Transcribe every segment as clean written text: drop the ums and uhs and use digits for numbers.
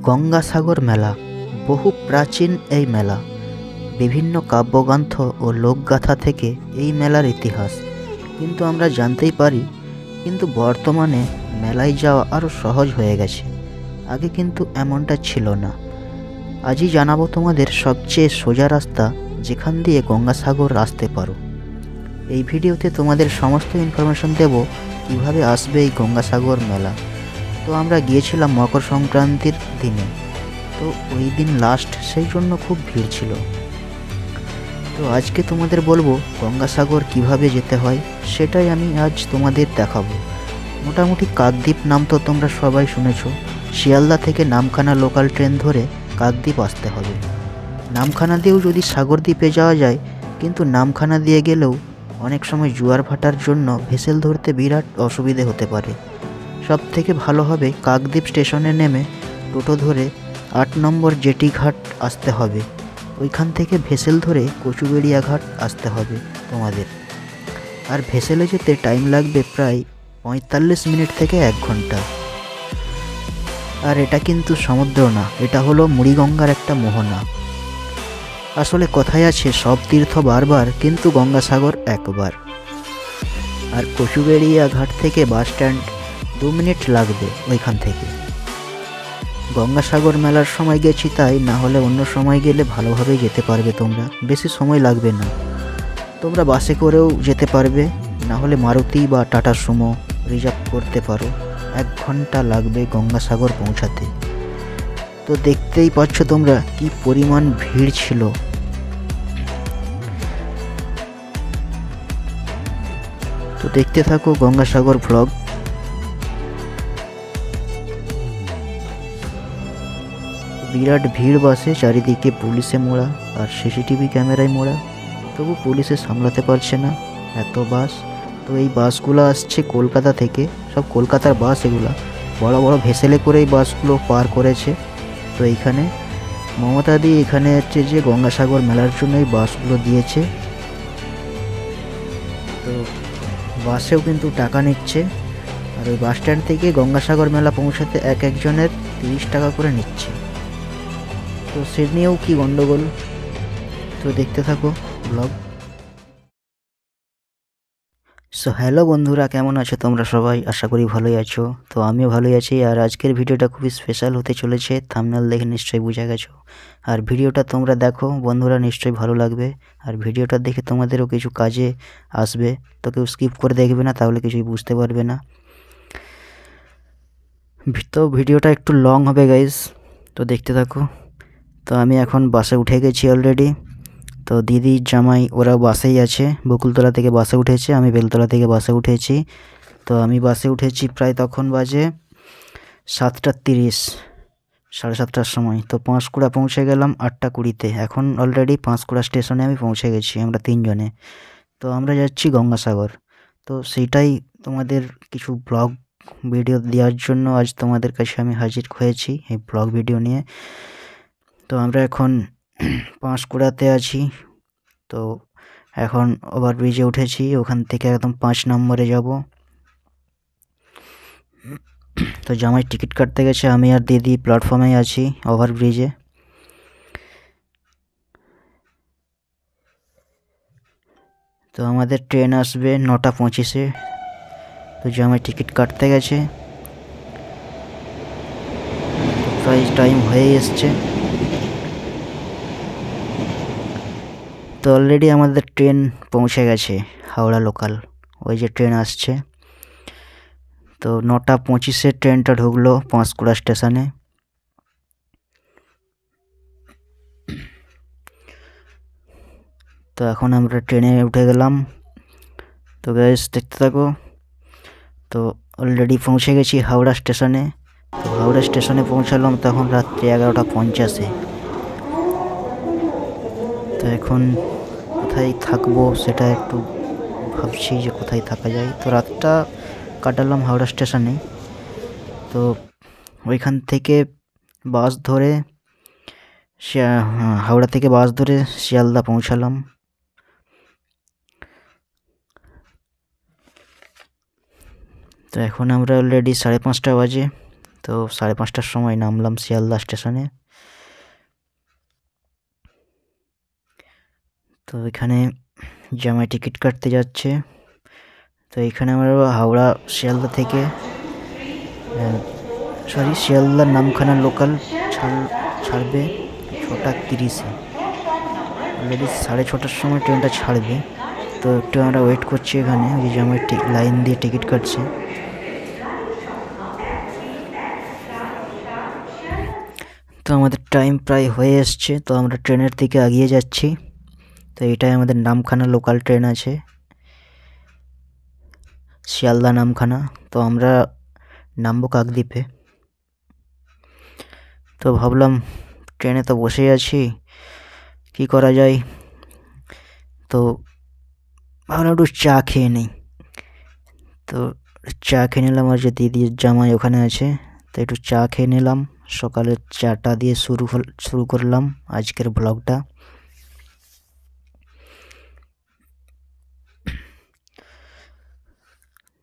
গঙ্গাসাগর মেলা বহু প্রাচীন এই মেলা। বিভিন্ন কাব্যগ্রন্থ ও লোকগাথা থেকে এই মেলার ইতিহাস কিন্তু আমরা জানতেই পারি, কিন্তু বর্তমানে মেলায় যাওয়া আরও সহজ হয়ে গেছে। আগে কিন্তু এমনটা ছিল না। আজই জানাবো তোমাদের সবচেয়ে সোজা রাস্তা যেখান দিয়ে গঙ্গাসাগর আসতে পারো। এই ভিডিওতে তোমাদের সমস্ত ইনফরমেশন দেব কিভাবে আসবে এই গঙ্গাসাগর মেলা। তো আমরা গিয়েছিলাম মকর সংক্রান্তির দিনে, তো ওই দিন লাস্ট, সেই জন্য খুব ভিড় ছিল। তো আজকে তোমাদের বলবো গঙ্গাসাগর কিভাবে যেতে হয়, সেটাই আমি আজ তোমাদের দেখাবো। মোটামুটি কাকদ্বীপ নাম তো তোমরা সবাই শুনেছো। শিয়ালদা থেকে নামখানা লোকাল ট্রেন ধরে কাকদ্বীপ আসতে হবে। নামখানা দিয়েও যদি সাগরদ্বীপে যাওয়া যায়, কিন্তু নামখানা দিয়ে গেলেও অনেক সময় জোয়ার ভাটার জন্য ভেসেল ধরতে বিরাট অসুবিধে হতে পারে। সব থেকে ভালো হবে কাকদ্বীপ স্টেশনে নেমে টোটো ধরে 8 নম্বর জেটি ঘাট আসতে হবে। ওইখান থেকে ভেসেল ধরে কচুবেড়িয়া ঘাট আসতে হবে তোমাদের। আর ভেসেলে যেতে টাইম লাগবে প্রায় 45 মিনিট থেকে 1 ঘন্টা। আর এটা কিন্তু সমুদ্র না, এটা হলো মুড়িগঙ্গার একটা মোহনা। আসলে কথায় আছে সব তীর্থ বারবার, কিন্তু গঙ্গাসাগর একবার। আর কচুবেড়িয়া ঘাট থেকে বাস স্ট্যান্ড 2 মিনিট লাগবে ওইখান থেকে। গঙ্গাসাগর মেলার সময় গেছি তাই, না হলে অন্য সময় গেলে ভালোভাবেই যেতে পারবে তোমরা, বেশি সময় লাগবে না। তোমরা বাসে করেও যেতে পারবে, না হলে মারুতি বা টাটা সুমো রিজার্ভ করতে পারো। 1 ঘন্টা লাগবে গঙ্গাসাগর পৌঁছাতে। তো দেখতেই পাচ্ছ তোমরা কি পরিমাণ ভিড় ছিল। তো দেখতে থাকো গঙ্গাসাগর ভ্লগ। বিরাট ভিড় বাসে, চারিদিকে পুলিশে মোড়া আর সিসিটিভি ক্যামেরায় মোড়া, তবু পুলিশে সামলাতে পারছে না এত বাস। তো এই বাসগুলো আসছে কলকাতা থেকে, সব কলকাতার বাস এগুলা। বড় বড় ভেসেলে করে এই বাসগুলো পার করেছে। তো এইখানে মমতা দি এখানে হচ্ছে যে গঙ্গাসাগর মেলার জন্য এই বাসগুলো দিয়েছে। তো বাসেও কিন্তু টাকা নিচ্ছে। আর ওই বাস স্ট্যান্ড থেকে গঙ্গাসাগর মেলা পৌঁছাতে এক একজনের 30 টাকা করে নিচ্ছে। তো সে নিয়েও কি গন্ডগোল, তো দেখতে থাকো ব্লগ। সো হ্যালো বন্ধুরা, কেমন আছো তোমরা সবাই? আশা করি ভালোই আছো। তো আমিও ভালোই আছি। আর আজকের ভিডিওটা খুবই স্পেশাল হতে চলেছে, থাম্বনেল দেখে নিশ্চয়ই বুঝে গেছো। আর ভিডিওটা তোমরা দেখো বন্ধুরা, নিশ্চয়ই ভালো লাগবে। আর ভিডিওটা দেখে তোমাদেরও কিছু কাজে আসবে। তো কেউ স্কিপ করে দেখবে না, তাহলে কিছুই বুঝতে পারবে না। তো ভিডিওটা একটু লং হবে গাইজ, তো দেখতে থাকো। তো আমি এখন বাসে উঠে গেছি অলরেডি। তো দিদি জামাই ওরা বাসেই আছে, বকুলতলা থেকে বাসে উঠেছে, আমি বেলতলা থেকে বাসে উঠেছি। তো আমি বাসে উঠেছি প্রায় তখন বাজে 7:30, 7:30টার সময়। তো পাঁশকুড়া পৌঁছে গেলাম 8:20-তে। এখন অলরেডি পাঁশকুড়া স্টেশনে আমি পৌঁছে গেছি, আমরা 3 জনে। তো আমরা যাচ্ছি গঙ্গাসাগর। তো সেইটাই তোমাদের কিছু ব্লগ ভিডিও দেওয়ার জন্য আজ তোমাদের কাছে আমি হাজির হয়েছি এই ব্লগ ভিডিও নিয়ে। তো আমরা এখন পাঁশকুড়াতে আছি। তো এখন ওভারব্রিজে উঠেছি, ওখান থেকে একদম 5 নম্বরে যাব। তো জামাই টিকিট কাটতে গেছে, আমি আর দিদি প্ল্যাটফর্মে আছি ওভারব্রিজে। তো আমাদের ট্রেন আসবে 9:25-এ। তো জামাই টিকিট কাটতে গেছে, প্রায় টাইম হয়ে এসছে। তো অলরেডি আমাদের ট্রেন পৌঁছে গেছে, হাওড়া লোকাল, ওই যে ট্রেন আসছে। তো 9:25-এ ট্রেনটা ঢুকলো পাঁশকুড়া স্টেশনে। তো এখন আমরা ট্রেনে উঠে গেলাম। তো গাইস দেখতে থাকো। তো অলরেডি পৌঁছে গেছি হাওড়া স্টেশনে। তো হাওড়া স্টেশনে পৌঁছালাম তখন রাত্রি 11:50-এ। তো এখন কোথায় থাকবো সেটা একটু ভাবছি যে কোথায় থাকা যায়। তো রাতটা কাটালাম হাওড়া স্টেশনে। তো ওইখান থেকে বাস ধরে হাওড়া থেকে বাস ধরে শিয়ালদা পৌঁছালাম। তো এখন আমরা অলরেডি 5:30 বাজে। তো 5:30টার সময় নামলাম শিয়ালদা স্টেশনে। তো এখানে জামাই টিকিট কাটতে যাচ্ছে। তো এখানে আমরা হাওড়া শিয়ালদা থেকে শিয়ালদার নামখানা লোকাল ছাড়বে 6:30-এ। অলরেডি 6:30টার সময় ট্রেনটা ছাড়বে। তো একটু আমরা ওয়েট করছি এখানে, ওই যে আমার লাইন দিয়ে টিকিট কাটছে। তো আমাদের টাইম প্রায় হয়ে এসছে, তো আমরা ট্রেনের দিকে এগিয়ে যাচ্ছি। তো এটাই আমাদের নামখানা লোকাল ট্রেন আছে, শিয়ালদা নামখানা। তো আমরা নামবো কাকদ্বীপে। তো ভাবলাম ট্রেনে তো বসেই আছি, কি করা যায়। তো ভাবলাম একটু চা খেয়ে নিই। তো চা খেয়ে নিলাম, আর যে দিদির জামাই ওখানে আছে, তো একটু চা খেয়ে নিলাম। সকালে চাটা দিয়ে শুরু করলাম আজকের ব্লগটা।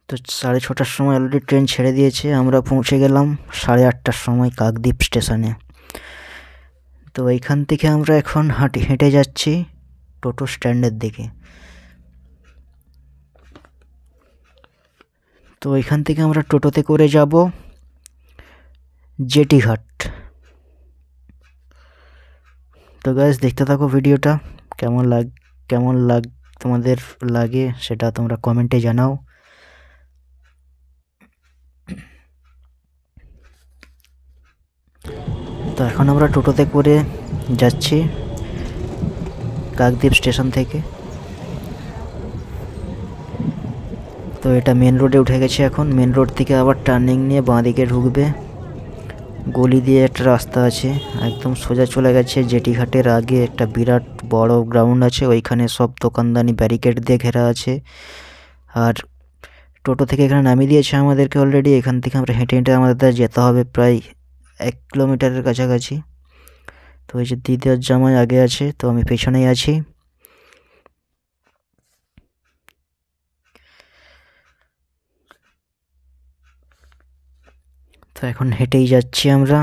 তো 6:30টার সময় অলরেডি ট্রেন ছেড়ে দিয়েছে। আমরা পৌঁছে গেলাম 8:30টার সময় কাকদ্বীপ স্টেশনে। তো এইখান থেকে আমরা এখন হেঁটে যাচ্ছি টোটো স্ট্যান্ডের দিকে। তো এখান থেকে আমরা টোটোতে করে যাব জেটিঘাট। তো গাইস দেখতে থাকো ভিডিওটা, কেমন তোমাদের লাগে সেটা তোমরা কমেন্টে জানাও। তো এখন আমরা টোটোতে করে যাচ্ছি কাকদ্বীপ স্টেশন থেকে। তো এটা মেন রোডে উঠে গেছে এখন। মেন রোড থেকে আবার টার্নিং নিয়ে বাঁদিকে ঢুকবে, গলি দিয়ে একটা রাস্তা আছে, একদম সোজা চলে গেছে জেটিঘাটের আগে একটা বিরাট বড় গ্রাউন্ড আছে, ওইখানে সব দোকানদানি ব্যারিকেড দিয়ে ঘেরা আছে। আর টোটো থেকে এখানে নামিয়ে দিয়েছে আমাদেরকে অলরেডি। এখান থেকে আমরা হেঁটে হেঁটে আমাদের যেতে হবে প্রায় 1 কিলোমিটারের কাছাকাছি। তো এই যে দিদির জামাই আগে আছে, তো আমি পেছনেই আছি। তো এখন হেঁটেই যাচ্ছি আমরা,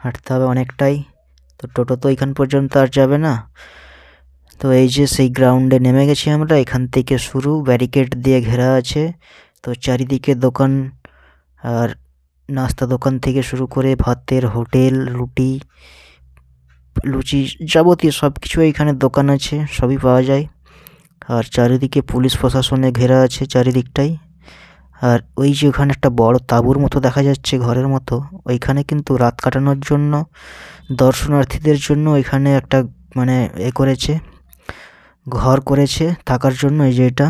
হাঁটতে হবে অনেকটাই। তো টোটো তো এখান পর্যন্ত আর যাবে না। তো এই যে সেই গ্রাউন্ডে নেমে গেছি আমরা, এখান থেকে শুরু, ব্যারিকেড দিয়ে ঘেরা আছে। তো চারিদিকে দোকান, আর নাস্তা দোকান থেকে শুরু করে ভাতের হোটেল, রুটি, লুচি, যাবতীয় সব কিছু এখানে দোকান আছে, সবই পাওয়া যায়। আর চারিদিকে পুলিশ প্রশাসনে ঘেরা আছে চারিদিকটাই। আর ওই যে ওখানে একটা বড় তাঁবুর মতো দেখা যাচ্ছে, ঘরের মতো, ওইখানে কিন্তু রাত কাটানোর জন্য দর্শনার্থীদের জন্য এখানে একটা মানে করেছে, ঘর করেছে থাকার জন্য। এই যে এটা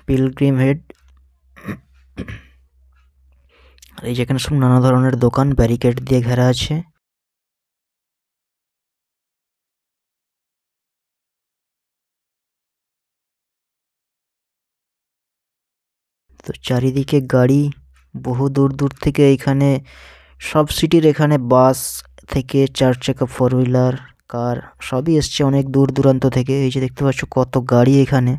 পিলগ্রিম হেড। এই যেখানে সব নানা ধরনের দোকান ব্যারিকেড দিয়ে ঘেরা আছে। তো চারিদিকে গাড়ি, বহু দূর দূর থেকে এখানে সব সিটির এখানে বাস থেকে 4 চাকা 4 হুইলার কার সবই এসছে অনেক দূর দূরান্ত থেকে। এই যে দেখতে পাচ্ছ কত গাড়ি এখানে।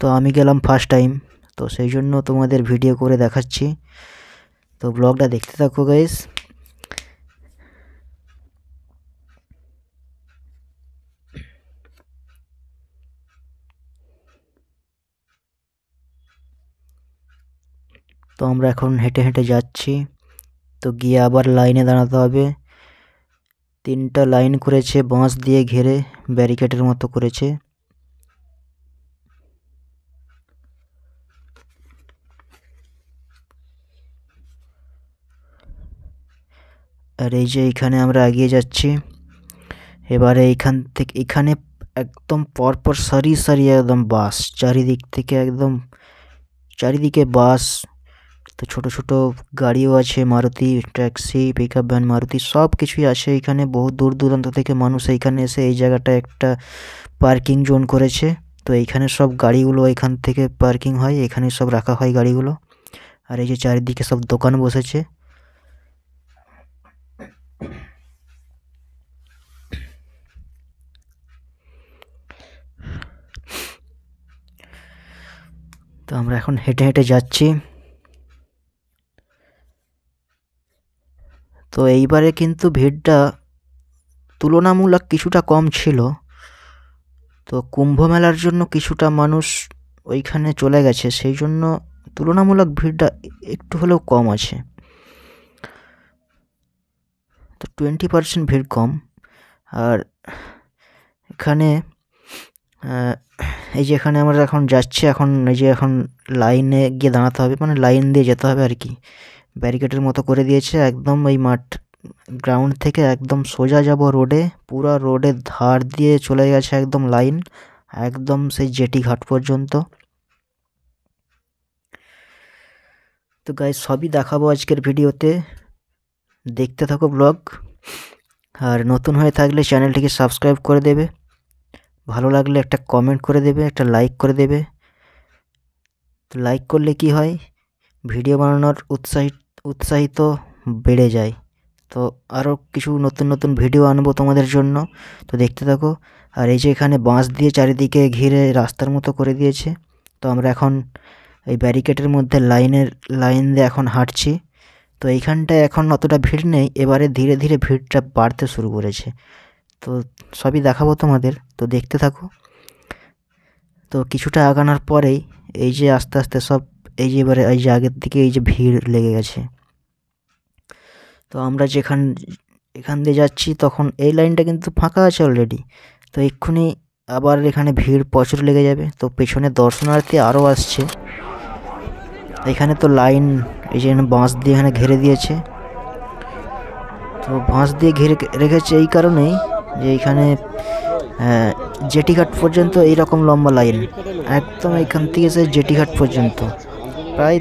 তো আমি গেলাম ফার্স্ট টাইম, তো সেই জন্য তোমাদের ভিডিও করে দেখাচ্ছি। তো ব্লগটা দেখতে থাকো গাইস। তো আমরা এখন হেঁটে হেঁটে যাচ্ছি। তো গিয়ে আবার লাইনে দাঁড়াতে হবে। 3টা লাইন করেছে, বাঁশ দিয়ে ঘিরে ব্যারিকেডের মতো করেছে। আর এই যে এখানে আমরা এগিয়ে যাচ্ছি। এবারে এখানে একদম পরপর সারি সারি একদম বাস, চারিদিক থেকে একদম চারিদিকে বাস। তো ছোট ছোট গাড়িও আছে, Maruti taxi, pickup van, Maruti সব কিছুই আছে এখানে। বহু দূর দূরান্ত থেকে মানুষ এইখানে এসে এই জায়গাটা একটা পার্কিং জোন করেছে। তো এইখানে সব গাড়িগুলো এখান থেকে পার্কিং হয়, এখানে সব রাখা হয় গাড়িগুলো। আর এই যে চারিদিকে সব দোকান বসেছে। তো আমরা এখন হেঁটে হেঁটে যাচ্ছি। তো এইবারে কিন্তু ভিড়টা তুলনামূলক কিছুটা কম ছিল। তো কুম্ভ মেলার জন্য কিছুটা মানুষ ওইখানে চলে গেছে, সেই জন্য তুলনামূলক ভিড়টা একটু হলেও কম আছে। তো 20% ভিড় কম। আর এখানে এই যে এখানে আমরা এখন যাচ্ছি, এখন এই যে এখন লাইনে গিয়ে দাঁড়াতে হবে, মানে লাইন দিয়ে যেতে হবে আর কি। ব্যারিকেডের মতো করে দিয়েছে একদম এই মাঠ গ্রাউন্ড থেকে একদম সোজা যাব রোডে, পুরো রোডের ধার দিয়ে চলে গেছে একদম লাইন, একদম সেই জেটি ঘাট পর্যন্ত। তো গাইস সবই দেখাবো আজকের ভিডিওতে, দেখতে থাকো ব্লগ। আর নতুন হয়ে থাকলে চ্যানেলটিকে সাবস্ক্রাইব করে দেবে, ভালো লাগলে একটা কমেন্ট করে দেবে, একটা লাইক করে দেবে। তো লাইক করলে কি হয়, ভিডিও বানানোর উৎসাহিত বেড়ে যায়। তো আরও কিছু নতুন নতুন ভিডিও আনবো তোমাদের জন্য, তো দেখতে থাকো। আর এই যে এখানে বাঁশ দিয়ে চারিদিকে ঘিরে রাস্তার মতো করে দিয়েছে। তো আমরা এখন এই ব্যারিকেডের মধ্যে লাইন দিয়ে এখন হাঁটছি। তো এইখানটায় এখন অতটা ভিড় নেই, এবারে ধীরে ধীরে ভিড়টা বাড়তে শুরু করেছে। তো সবই দেখাবো তোমাদের, তো দেখতে থাকো। তো কিছুটা আগানোর পরেই এই যে আস্তে আস্তে সব এই যে এবারে এই যে আগের দিকে এই যে ভিড় লেগে গেছে। তো আমরা এখান দিয়ে যাচ্ছি, তখন এই লাইনটা কিন্তু ফাঁকা আছে অলরেডি। তো এক্ষুনি আবার এখানে ভিড় প্রচুর লেগে যাবে। তো পেছনে দর্শনার্থী আরও আসছে। এখানে তো লাইন এই যে বাঁশ দিয়ে এখানে ঘিরে দিয়েছে। তো বাঁশ দিয়ে ঘিরে রেখেছে এই কারণেই যে এইখানে জেটিঘাট পর্যন্ত এইরকম লম্বা লাইন, একদম এখান থেকে সে জেটিঘাট পর্যন্ত প্রায়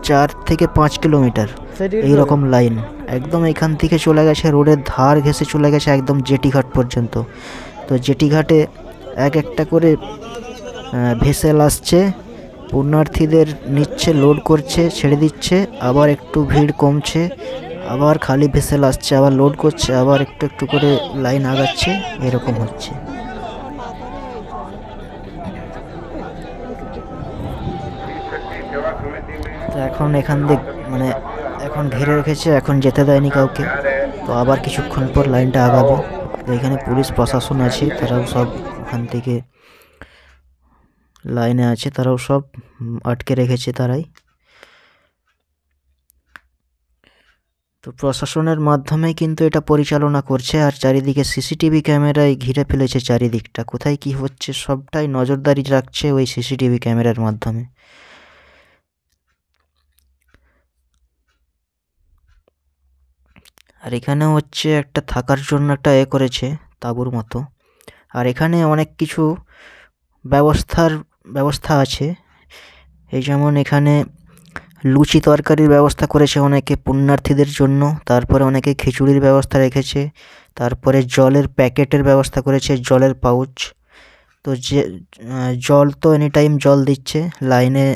4 থেকে 5 কিলোমিটার এইরকম লাইন, একদম এখান থেকে চলে গেছে রোডের ধার ঘেঁষে চলে গেছে একদম জেটিঘাট পর্যন্ত। তো জেটিঘাটে একটা করে ভেসেল আসছে, পুণ্যার্থীদের নিচ্ছে, লোড করছে, ছেড়ে দিচ্ছে, আবার একটু ভিড় কমছে, আবার খালি ভেসেল আসছে, আবার লোড করছে, আবার একটু একটু করে লাইন আগাচ্ছে, এরকম হচ্ছে। তো এখন এখান দিয়ে মানে এখন ঘিরে রেখেছে, এখন যেতে দেয়নি কাউকে। তো আবার কিছুক্ষণ পর লাইনটা আগাবে। তো এখানে পুলিশ প্রশাসন আছে, তারাও সব ওখান থেকে লাইনে আছে, তারাও সব আটকে রেখেছে তারাই। তো প্রশাসনের মাধ্যমে কিন্তু এটা পরিচালনা করছে। আর চারিদিকে সিসিটিভি ক্যামেরায় ঘিরে ফেলেছে চারিদিকটা, কোথায় কি হচ্ছে সবটাই নজরদারি রাখছে ওই সিসিটিভি ক্যামেরার মাধ্যমে। আর এখানে হচ্ছে একটা থাকার জন্য একটা করেছে তাঁবুর মতো। আর এখানে অনেক কিছু ব্যবস্থা আছে, এই যেমন এখানে লুচি তরকারির ব্যবস্থা করেছে অনেকে পুণ্যার্থীদের জন্য, তারপরে অনেকে খিচুড়ির ব্যবস্থা রেখেছে, তারপরে জলের প্যাকেটের ব্যবস্থা করেছে, জলের পাউচ। তো যে জল তো এনি টাইম জল দিচ্ছে লাইনে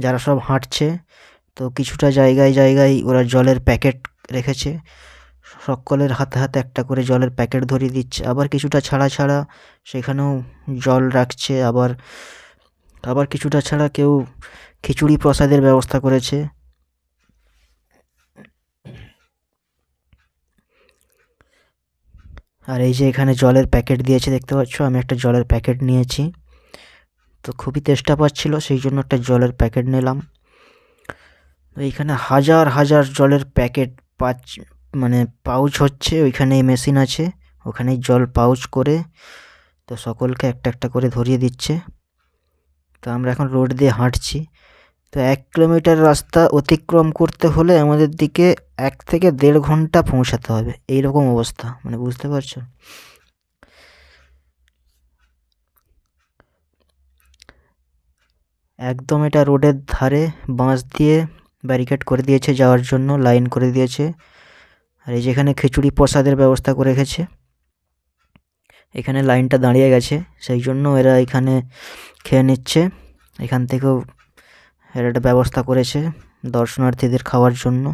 যারা সব হাঁটছে। তো কিছুটা জায়গায় ওরা জলের প্যাকেট রেখেছে, সকলের হাতে হাতে একটা করে জলের প্যাকেট ধরিয়ে দিচ্ছে। আবার কিছুটা ছাড়া সেখানেও জল রাখছে, আবার কিছুটা ছাড়া কেউ খিচুড়ি প্রসাদের ব্যবস্থা করেছে। আর এই যে এখানে জলের প্যাকেট দিয়েছে দেখতে পাচ্ছ, আমি একটা জলের প্যাকেট নিয়েছি। তো খুবই তেষ্টা পাচ্ছিল, সেই জন্য একটা জলের প্যাকেট নিলাম। তো এইখানে হাজার জলের প্যাকেট মানে পাউচ হচ্ছে, ওইখানে মেশিন আছে, ওখানেই জল পাউচ করে তো সকলকে একটা একটা করে ধরিয়ে দিচ্ছে। তো আমরা এখন রোড দিয়ে হাঁটছি। তো 1 কিলোমিটার রাস্তা অতিক্রম করতে হলে আমাদের দিকে 1 থেকে 1.5 ঘন্টা পৌঁছাতে হবে, এইরকম অবস্থা, মানে বুঝতে পারছো। একদম এটা রোডের ধারে বাঁশ দিয়ে ব্যারিকেড করে দিয়েছে, যাওয়ার জন্য লাইন করে দিয়েছে। আর এই যেখানে খিচুড়ি প্রসাদের ব্যবস্থা করে রেখেছে, এখানে লাইনটা দাঁড়িয়ে গেছে, সেই জন্য এরা এখানে খেয়ে নিচ্ছে। এখান থেকেও এর একটা ব্যবস্থা করেছে দর্শনার্থীদের খাওয়ার জন্য।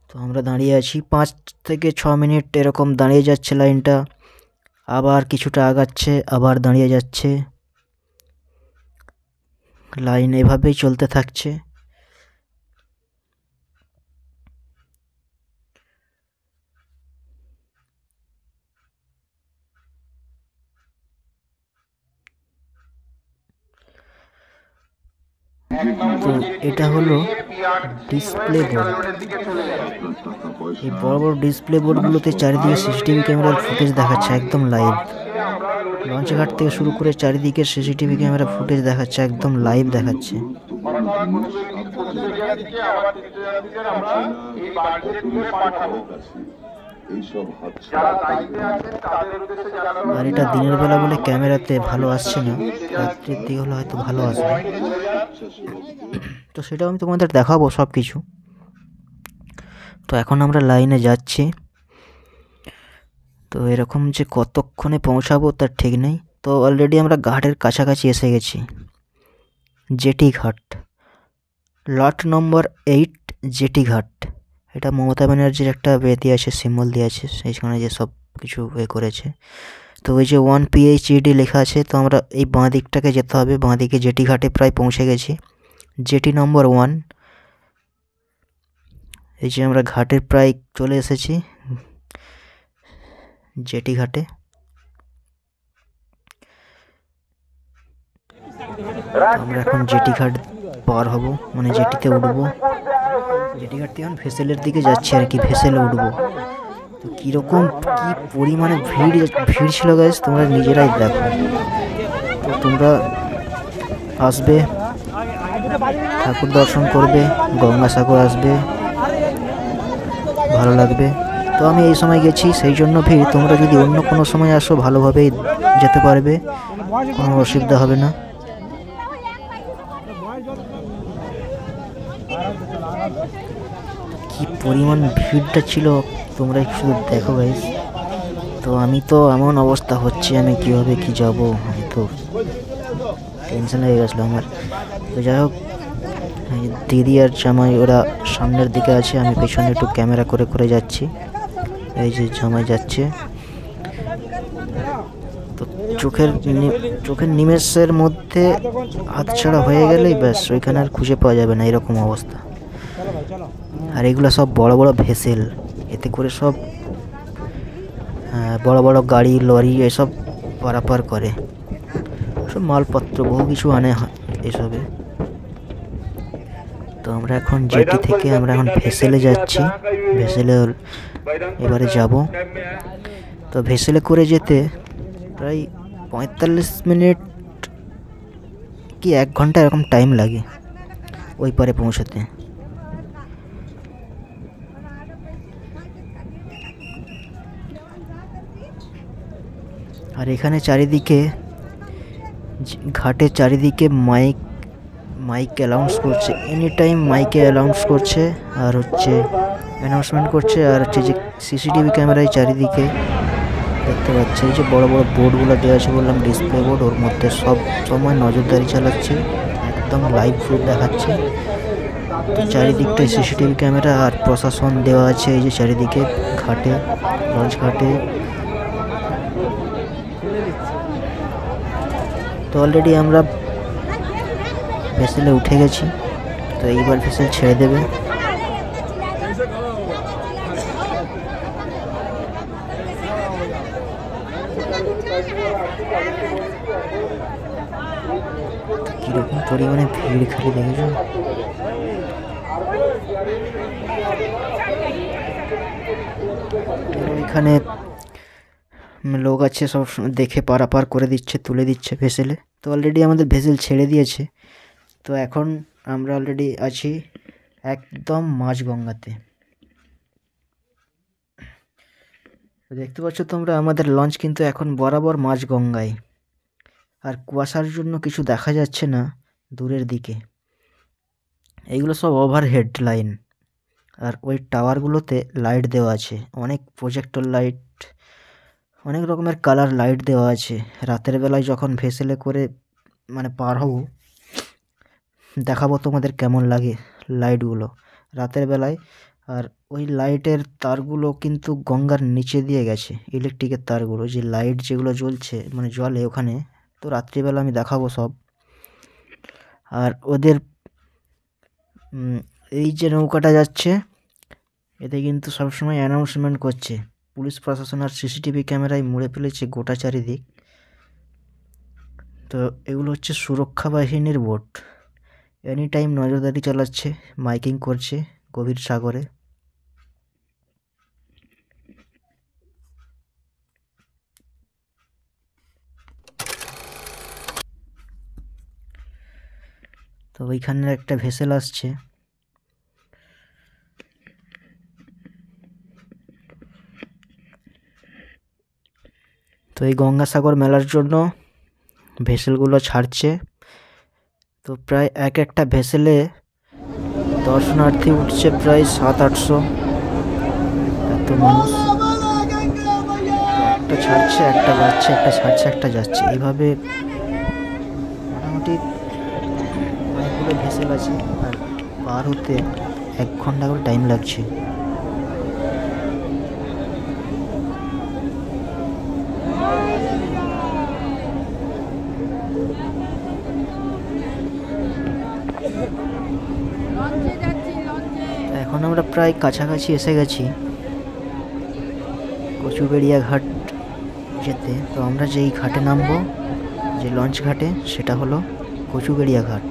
তো আমরা দাঁড়িয়ে আছি 5 থেকে 6 মিনিট এরকম দাঁড়িয়ে যাচ্ছে লাইনটা, আবার কিছুটা আগাচ্ছে, আবার দাঁড়িয়ে যাচ্ছে। লাইন এভাবেই চলতে থাকছে। তো এটা হলো ডিসপ্লে বোর্ড। এই বড় বড় ডিসপ্লে বোর্ডগুলোতে চারিদিকে সিসিটিভি ক্যামেরার ফুটেজ দেখাচ্ছে একদম লাইভ। লঞ্চ ঘাট থেকে শুরু করে চারিদিকে সিসিটিভি ক্যামেরা ফুটেজ দেখাচ্ছে, একদম লাইভ দেখাচ্ছে। আর এটা দিনের বেলা বলে ক্যামেরাতে ভালো আসছে না, রাত্রির দিকে হলে হয়তো ভালো আসবে। তো সেটাও আমি তোমাদের দেখাবো সব কিছু। তো এখন আমরা লাইনে যাচ্ছি। তো এরকম যে কতক্ষণে পৌঁছাবো তার ঠিক নেই। তো অলরেডি আমরা ঘাটের কাছাকাছি এসে গেছি, জেটি ঘাট, লট নম্বর 8 জেটি ঘাট। এটা মমতা ব্যানার্জির একটা দিয়ে আছে, সিম্বল দিয়ে আছে সেইখানে, যে সব কিছু করেছে। তো ওই যে 1 PHED লেখা আছে, তো আমরা এই বাঁ দিকটাকে যেতে হবে। বাঁ দিকে জেটি ঘাটে প্রায় পৌঁছে গেছি, জেটি নম্বর 1। এই যে আমরা ঘাটের প্রায় চলে এসেছি, জেটি ঘাটে। আমরা এখন জেটি ঘাট পার হব, মানে জেটিতে উঠবো। জেটি ঘাট থেকে এখন ভেসেলের দিকে যাচ্ছি আর কি, ভেসেলে উঠবো। তো কীরকম কি পরিমাণে ভিড় ছিল গাইস, তোমরা নিজেরাই দেখো। তো তোমরা আসবে, ঠাকুর দর্শন করবে, গঙ্গাসাগর আসবে, ভালো লাগবে। তো আমি এই সময় গেছি সেই জন্য ভিড়। তোমরা যদি অন্য কোনো সময় আসো ভালোভাবেই যেতে পারবে, কোনো অসুবিধা হবে না। কি পরিমাণ ভিড়টা ছিল তোমরা শুধু দেখো গাইস। তো আমি তো এমন অবস্থা হচ্ছে, আমি কীভাবে কি যাব, আমি তো টেনশন হয়ে গেছিলো আমার। তো যাই হোক, দিদি আর জামাই ওরা সামনের দিকে আছে, আমি পেছনে একটু ক্যামেরা করে করে যাচ্ছি। এই যে জামাই যাচ্ছে। তো চোখের নিমেষের মধ্যে হাতছাড়া হয়ে গেলেই ব্যাস, ওইখানে আর খুঁজে পাওয়া যাবে না, এরকম অবস্থা। আর এগুলো সব বড় বড় ভেসেল, এতে করে সব বড় বড় গাড়ি লরি এসব পারাপার করে, সব মালপত্র বহু কিছু আনে এসবে। তো আমরা এখন জেটি থেকে আমরা এখন ভেসেলে যাচ্ছি, ভেসেলে এবারে যাব। তো ভেসেলে করে যেতে প্রায় 45 মিনিট কি 1 ঘন্টা এরকম টাইম লাগে ওই পারে পৌঁছাতে। আর এখানে চারিদিকে ঘাটের চারিদিকে মাইক অ্যানাউন্স করছে, এনি টাইম মাইকে অ্যানাউন্স করছে, আর হচ্ছে অ্যানাউন্সমেন্ট করছে। আর হচ্ছে যে সিসিটিভি ক্যামেরায় চারিদিকে দেখতে পাচ্ছি, এই যে বড় বড় বোর্ডগুলো দেওয়া আছে বললাম, ডিসপ্লে বোর্ড, ওর মধ্যে সব সময় নজরদারি চালাচ্ছে, একদম লাইভ ফুড দেখাচ্ছে। তো চারিদিকটায় সিসিটিভি ক্যামেরা আর প্রশাসন দেওয়া আছে, এই যে চারিদিকে ঘাটে, লঞ্চ ঘাটে। তো অলরেডি আমরা ভেসেলে উঠে গেছি। তো এইবার ভেসেল ছেড়ে দেবে। কিরকম পরিমাণে ভিড় খালি দেখেছো। এখানে লোক আছে, সব দেখে পারাপার করে দিচ্ছে, তুলে দিচ্ছে ভেসেলে। তো অলরেডি আমাদের ভেসেল ছেড়ে দিয়েছে। তো এখন আমরা অলরেডি আছি একদম মাঝগঙ্গাতে। দেখতে পাচ্ছ তোমরা, আমাদের লঞ্চ কিন্তু এখন বরাবর মাঝগঙ্গায়। আর কুয়াশার জন্য কিছু দেখা যাচ্ছে না দূরের দিকে। এইগুলো সব ওভারহেড লাইন, আর ওই টাওয়ারগুলোতে লাইট দেওয়া আছে, অনেক প্রজেক্টর লাইট, অনেক রকমের কালার লাইট দেওয়া আছে। রাতের বেলায় যখন ভেসেলে করে মানে পার হব, দেখাবো তোমাদের কেমন লাগে লাইটগুলো রাতের বেলায়। আর ওই লাইটের তারগুলো কিন্তু গঙ্গার নিচে দিয়ে গেছে, ইলেকট্রিকের তারগুলো, যে লাইট যেগুলো জ্বলছে মানে জলে ওখানে। তো রাত্রিবেলা আমি দেখাবো সব। আর ওদের এই যে নৌকাটা যাচ্ছে এতে কিন্তু সবসময় অ্যানাউন্সমেন্ট করছে। পুলিশ প্রশাসন আর সিসিটিভি ক্যামেরায় মুড়ে ফেলেছে গোটা চারিদিক। তো এগুলো হচ্ছে সুরক্ষা বাহিনীর বোট, এনি টাইম নজরদারি চালাচ্ছে, মাইকিং করছে গভীর সাগরে। তো ওইখানে একটা ভেসেল আসছে। তো এই গঙ্গাসাগর মেলার জন্য ভেসেলগুলো ছাড়ছে। তো প্রায় একটা ভেসেলে দর্শনার্থী উঠছে প্রায় 700-800। এত মানুষ, একটা ছাড়ছে একটা যাচ্ছে, একটা ছাড়ছে একটা যাচ্ছে, এইভাবে মোটামুটি অনেকগুলো ভেসেল আছে। আর পার হতে 1 ঘন্টা করে টাইম লাগছে। এখন আমরা প্রায় কাছাকাছি এসে গেছি কচুবেড়িয়া ঘাট যেতে। তো আমরা যেই ঘাটে নামবো, যে লঞ্চ ঘাটে, সেটা হলো কচুবেড়িয়া ঘাট।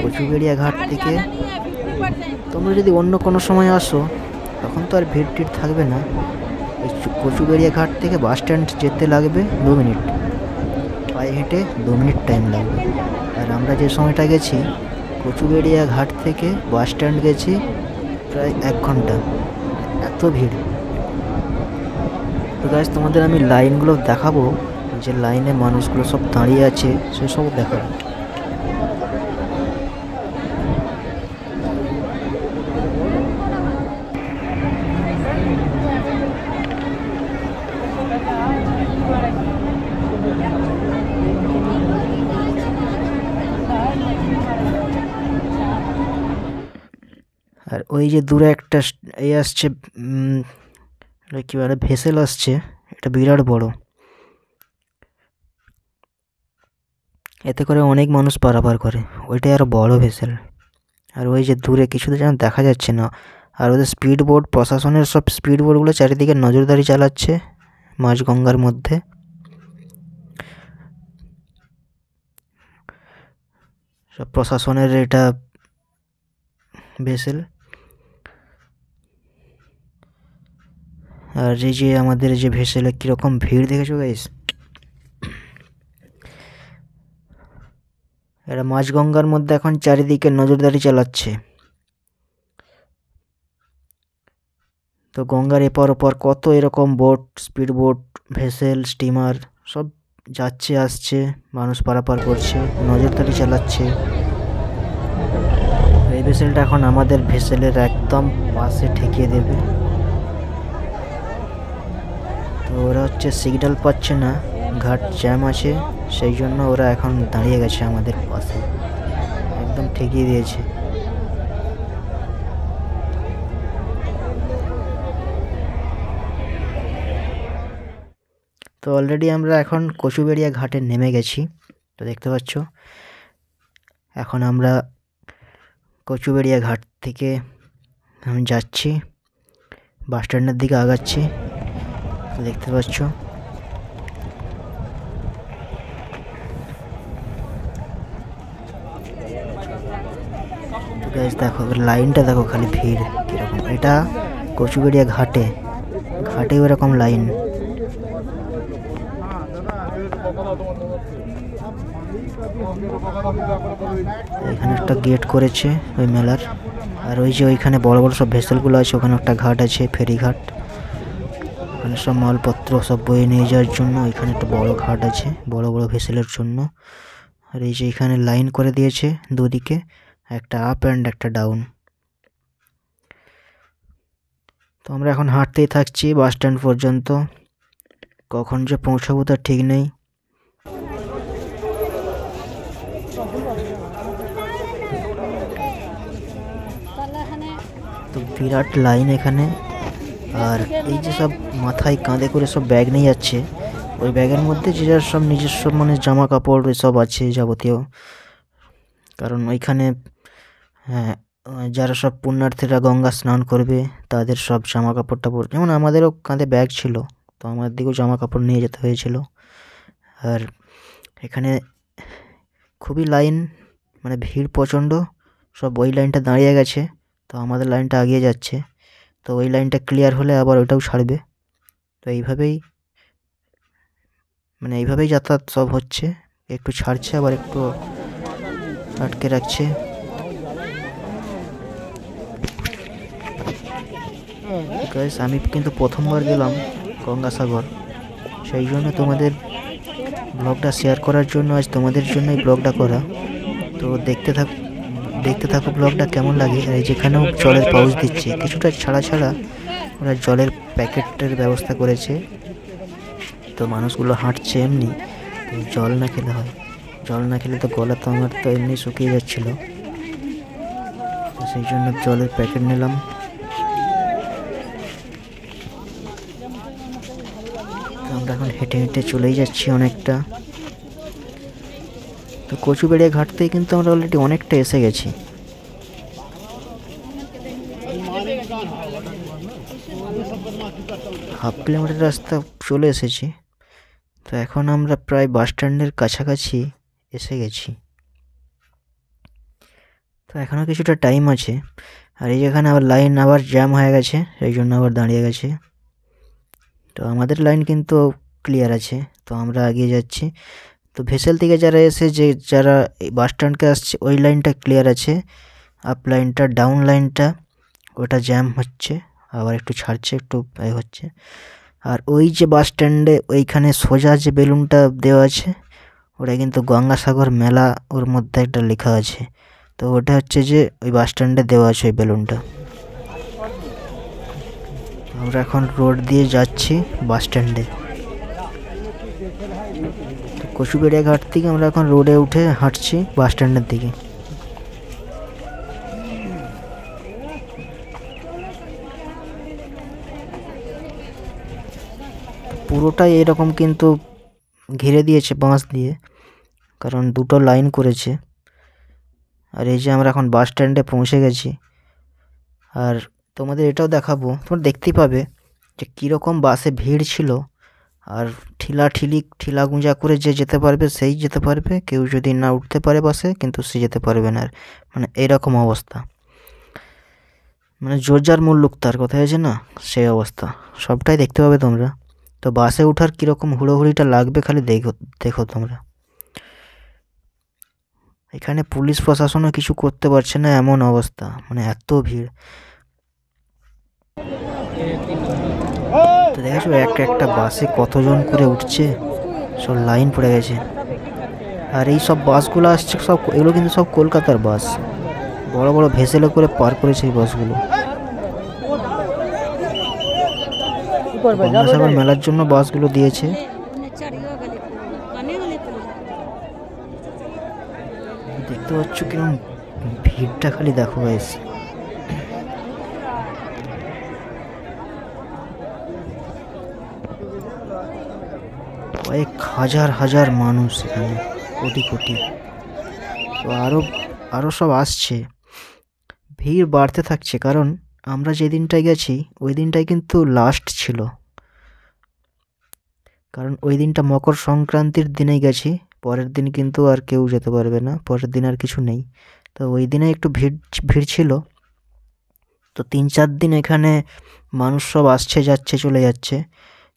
কচুবেড়িয়া ঘাট থেকে তোমরা যদি অন্য কোনো সময় আসো তখন তো আর ভিড় টিড় থাকবে না। এই কচুবেড়িয়া ঘাট থেকে বাস স্ট্যান্ড যেতে লাগবে 2 মিনিট, পায়ে হেঁটে 2 মিনিট টাইম লাগবে। আর আমরা যে সময়টা গেছি কচুবেড়িয়া ঘাট থেকে বাস স্ট্যান্ড গেছি প্রায় 1 ঘন্টা, এত ভিড়। তো গাইস তোমাদের আমি লাইনগুলো দেখাবো, যে লাইনে মানুষগুলো সব দাঁড়িয়ে আছে সেসব দেখাবো। আর ওই যে দূরে একটা এই আসছে, কি বলে, ভেসেল আসছে, এটা বিরাট বড়। এতে করে অনেক মানুষ পারাপার করে, ওইটাই আরো বড় ভেসেল। আর ওই যে দূরে কিছুতে যেন দেখা যাচ্ছে না। আর ওদের স্পিড বোট, প্রশাসনের সব স্পিড বোটগুলো চারিদিকে নজরদারি চালাচ্ছে মাঝ গঙ্গার মধ্যে। সব প্রশাসনের এটা ভেসেল। আর এই যে আমাদের যে ভেসেলে কীরকম ভিড় দেখেছো গাইস, এরা মাঝ গঙ্গার মধ্যে এখন চারিদিকে নজরদারি চালাচ্ছে। তো গঙ্গার এপার ওপার কত এরকম boat, speed boat, vessel, steamer সব যাচ্ছে আসছে, মানুষ পারাপার করছে, নজরদারি চালাচ্ছে। এই ভেসেলটা এখন আমাদের ভেসেলের একদম পাশে ঠেকিয়ে দেবে। তো ওরা হচ্ছে সিগন্যাল পাচ্ছে না, ঘাট জ্যাম আছে, সেই জন্য ওরা এখন দাঁড়িয়ে গেছে আমাদের পাশে, একদম ঠেকিয়ে দিয়েছে। তো অলরেডি আমরা এখন কচুবেড়িয়া ঘাটে নেমে গেছি। তো দেখতে পাচ্ছ এখন আমরা কচুবেড়িয়া ঘাট থেকে আমি যাচ্ছি, বাস স্ট্যান্ডের দিকে আগাচ্ছি। তো দেখতে পাচ্ছ গাইস, দেখো লাইনটা দেখো, খালি ভিড় কিরকম। এটা কচুবেড়িয়া ঘাটে, ঘাটে ওরকম লাইন। এখানে একটা গেট করেছে ওই মেলার। আর ওই যে ওইখানে বড় বড় সব ভেসেলগুলো আছে, ওখানে একটা ঘাট আছে, ফেরি ঘাট, ওখানে সব মালপত্র সব বয়ে নিয়ে যাওয়ার জন্য ওইখানে একটা বড় ঘাট আছে বড় বড় ভেসেলের জন্য। আর এই যে এখানে লাইন করে দিয়েছে দুদিকে, একটা আপ অ্যান্ড একটা ডাউন। তো আমরা এখন হাঁটতেই থাকছি বাস স্ট্যান্ড পর্যন্ত, কখন যে পৌঁছাবো তার ঠিক নেই। তো বিরাট লাইন এখানে। আর এই যে সব মাথায় কাঁধে করে সব ব্যাগ নিয়ে যাচ্ছে, ওই ব্যাগের মধ্যে যে যার সব নিজস্ব মানে জামা কাপড় এসব আছে যাবতীয়, কারণ ওইখানে যারা সব পুণ্যার্থীরা গঙ্গা স্নান করবে তাদের সব জামা কাপড় টাপড়, যেমন আমাদেরও কাঁধে ব্যাগ ছিল, তো আমার দিকেও জামা কাপড় নিয়ে যেতে হয়েছিল। আর এখানে খুবই লাইন, মানে ভিড় প্রচণ্ড, সব ওই লাইনটা দাঁড়িয়ে গেছে, তো আমাদের লাইনটা এগিয়ে যাচ্ছে, তো ওই লাইনটা ক্লিয়ার হলে আবার ওইটাও ছাড়বে। তো এইভাবেই যাতায়াত সব হচ্ছে, একটু ছাড়ছে আবার একটু আটকে রাখছে। গাইস, আমি কিন্তু প্রথমবার গেলাম গঙ্গাসাগর, সেই জন্য তোমাদের ব্লগটা শেয়ার করার জন্য আজ তোমাদের জন্যই ব্লগটা করা। তো দেখতে থাকো ব্লগটা কেমন লাগে। আর যেখানেও জলের পাউচ দিচ্ছে, কিছুটা ছাড়া ওরা জলের প্যাকেটের ব্যবস্থা করেছে, তো মানুষগুলো হাঁটছে এমনি, তো জল না খেলে তো গলা তো আমার তো এমনি শুকিয়ে যাচ্ছিল, তো সেই জন্য জলের প্যাকেট নিলাম। আমরা এখন হেঁটে হেঁটে চলেই যাচ্ছি অনেকটা। তো কচুবেড়িয়া ঘাট থেকে কিন্তু আমরা অলরেডি অনেকটা এসে গেছি। হাফ কিলোমিটার রাস্তা চলে এসেছি, তো এখন আমরা প্রায় বাস স্ট্যান্ডের কাছাকাছি এসে গেছি। তো এখনও কিছুটা টাইম আছে। আর এই যেখানে আবার লাইন আবার জ্যাম হয়ে গেছে, সেই জন্য আবার দাঁড়িয়ে গেছে। তো আমাদের লাইন কিন্তু ক্লিয়ার আছে, তো আমরা এগিয়ে যাচ্ছি। তো ভেসেল থেকে যারা বাস স্ট্যান্ডকে আসছে, ওই লাইনটা ক্লিয়ার আছে, আপ লাইনটা, ডাউন লাইনটা ওটা জ্যাম হচ্ছে, আবার একটু ছাড়ছে, একটু হচ্ছে। আর ওই যে বাস স্ট্যান্ডে ওইখানে সোজা যে বেলুনটা দেওয়া আছে, ওটা কিন্তু গঙ্গাসাগর মেলা ওর মধ্যে একটা লেখা আছে, তো ওটা হচ্ছে যে ওই বাস স্ট্যান্ডে দেওয়া আছে ওই বেলুনটা। আমরা এখন রোড দিয়ে যাচ্ছি বাস স্ট্যান্ডে। তো কচুবেড়িয়া ঘাট থেকে আমরা এখন রোডে উঠে হাঁটছি বাস স্ট্যান্ডের দিকে। পুরোটাই এরকম কিন্তু ঘিরে দিয়েছে বাঁশ দিয়ে, কারণ দুটো লাইন করেছে। আর এই যে আমরা এখন বাস স্ট্যান্ডে পৌঁছে গেছি। আর তোমাদের এটাও দেখাবো, তোমরা দেখতেই পাবে যে কীরকম বাসে ভিড় ছিল। আর ঠিলা গুঁজা করে যে যেতে পারবে সেই যেতে পারবে, কেউ যদি না উঠতে পারে বাসে কিন্তু সে যেতে পারবে না। আর মানে এরকম অবস্থা, মানে জোর যার মুল্লুক তার কথা আছে না, সেই অবস্থা সবটাই দেখতে পাবে তোমরা। তো বাসে ওঠার কীরকম হুড়োহুড়িটা লাগবে খালি দেখো তোমরা। এখানে পুলিশ প্রশাসনও কিছু করতে পারছে না, এমন অবস্থা, মানে এত ভিড়। তো দেখেছো একটা বাসে কতজন করে উঠছে, সব লাইন পড়ে গেছে। আর এই সব বাসগুলো আসছে সব, এগুলো কিন্তু সব কলকাতার বাস, বড় বড় ভেসেলে করে পার করেছে এই বাসগুলো। গঙ্গাসাগর মেলার জন্য বাসগুলো দিয়েছে। দেখতে পাচ্ছ কিরকম ভিড়টা, খালি দেখো গাইস। কয়েক হাজার মানুষ এখানে, কোটি। তো আরও সব আসছে, ভিড় বাড়তে থাকছে, কারণ আমরা যে দিনটায় গেছি ওই দিনটাই কিন্তু লাস্ট ছিল, কারণ ওই দিনটা মকর সংক্রান্তির দিনেই গেছি, পরের দিন কিন্তু আর কেউ যেতে পারবে না, পরের দিন আর কিছু নেই। তো ওই দিনে একটু ভিড় ছিল। তো 3-4 দিন এখানে মানুষ সব আসছে যাচ্ছে চলে যাচ্ছে,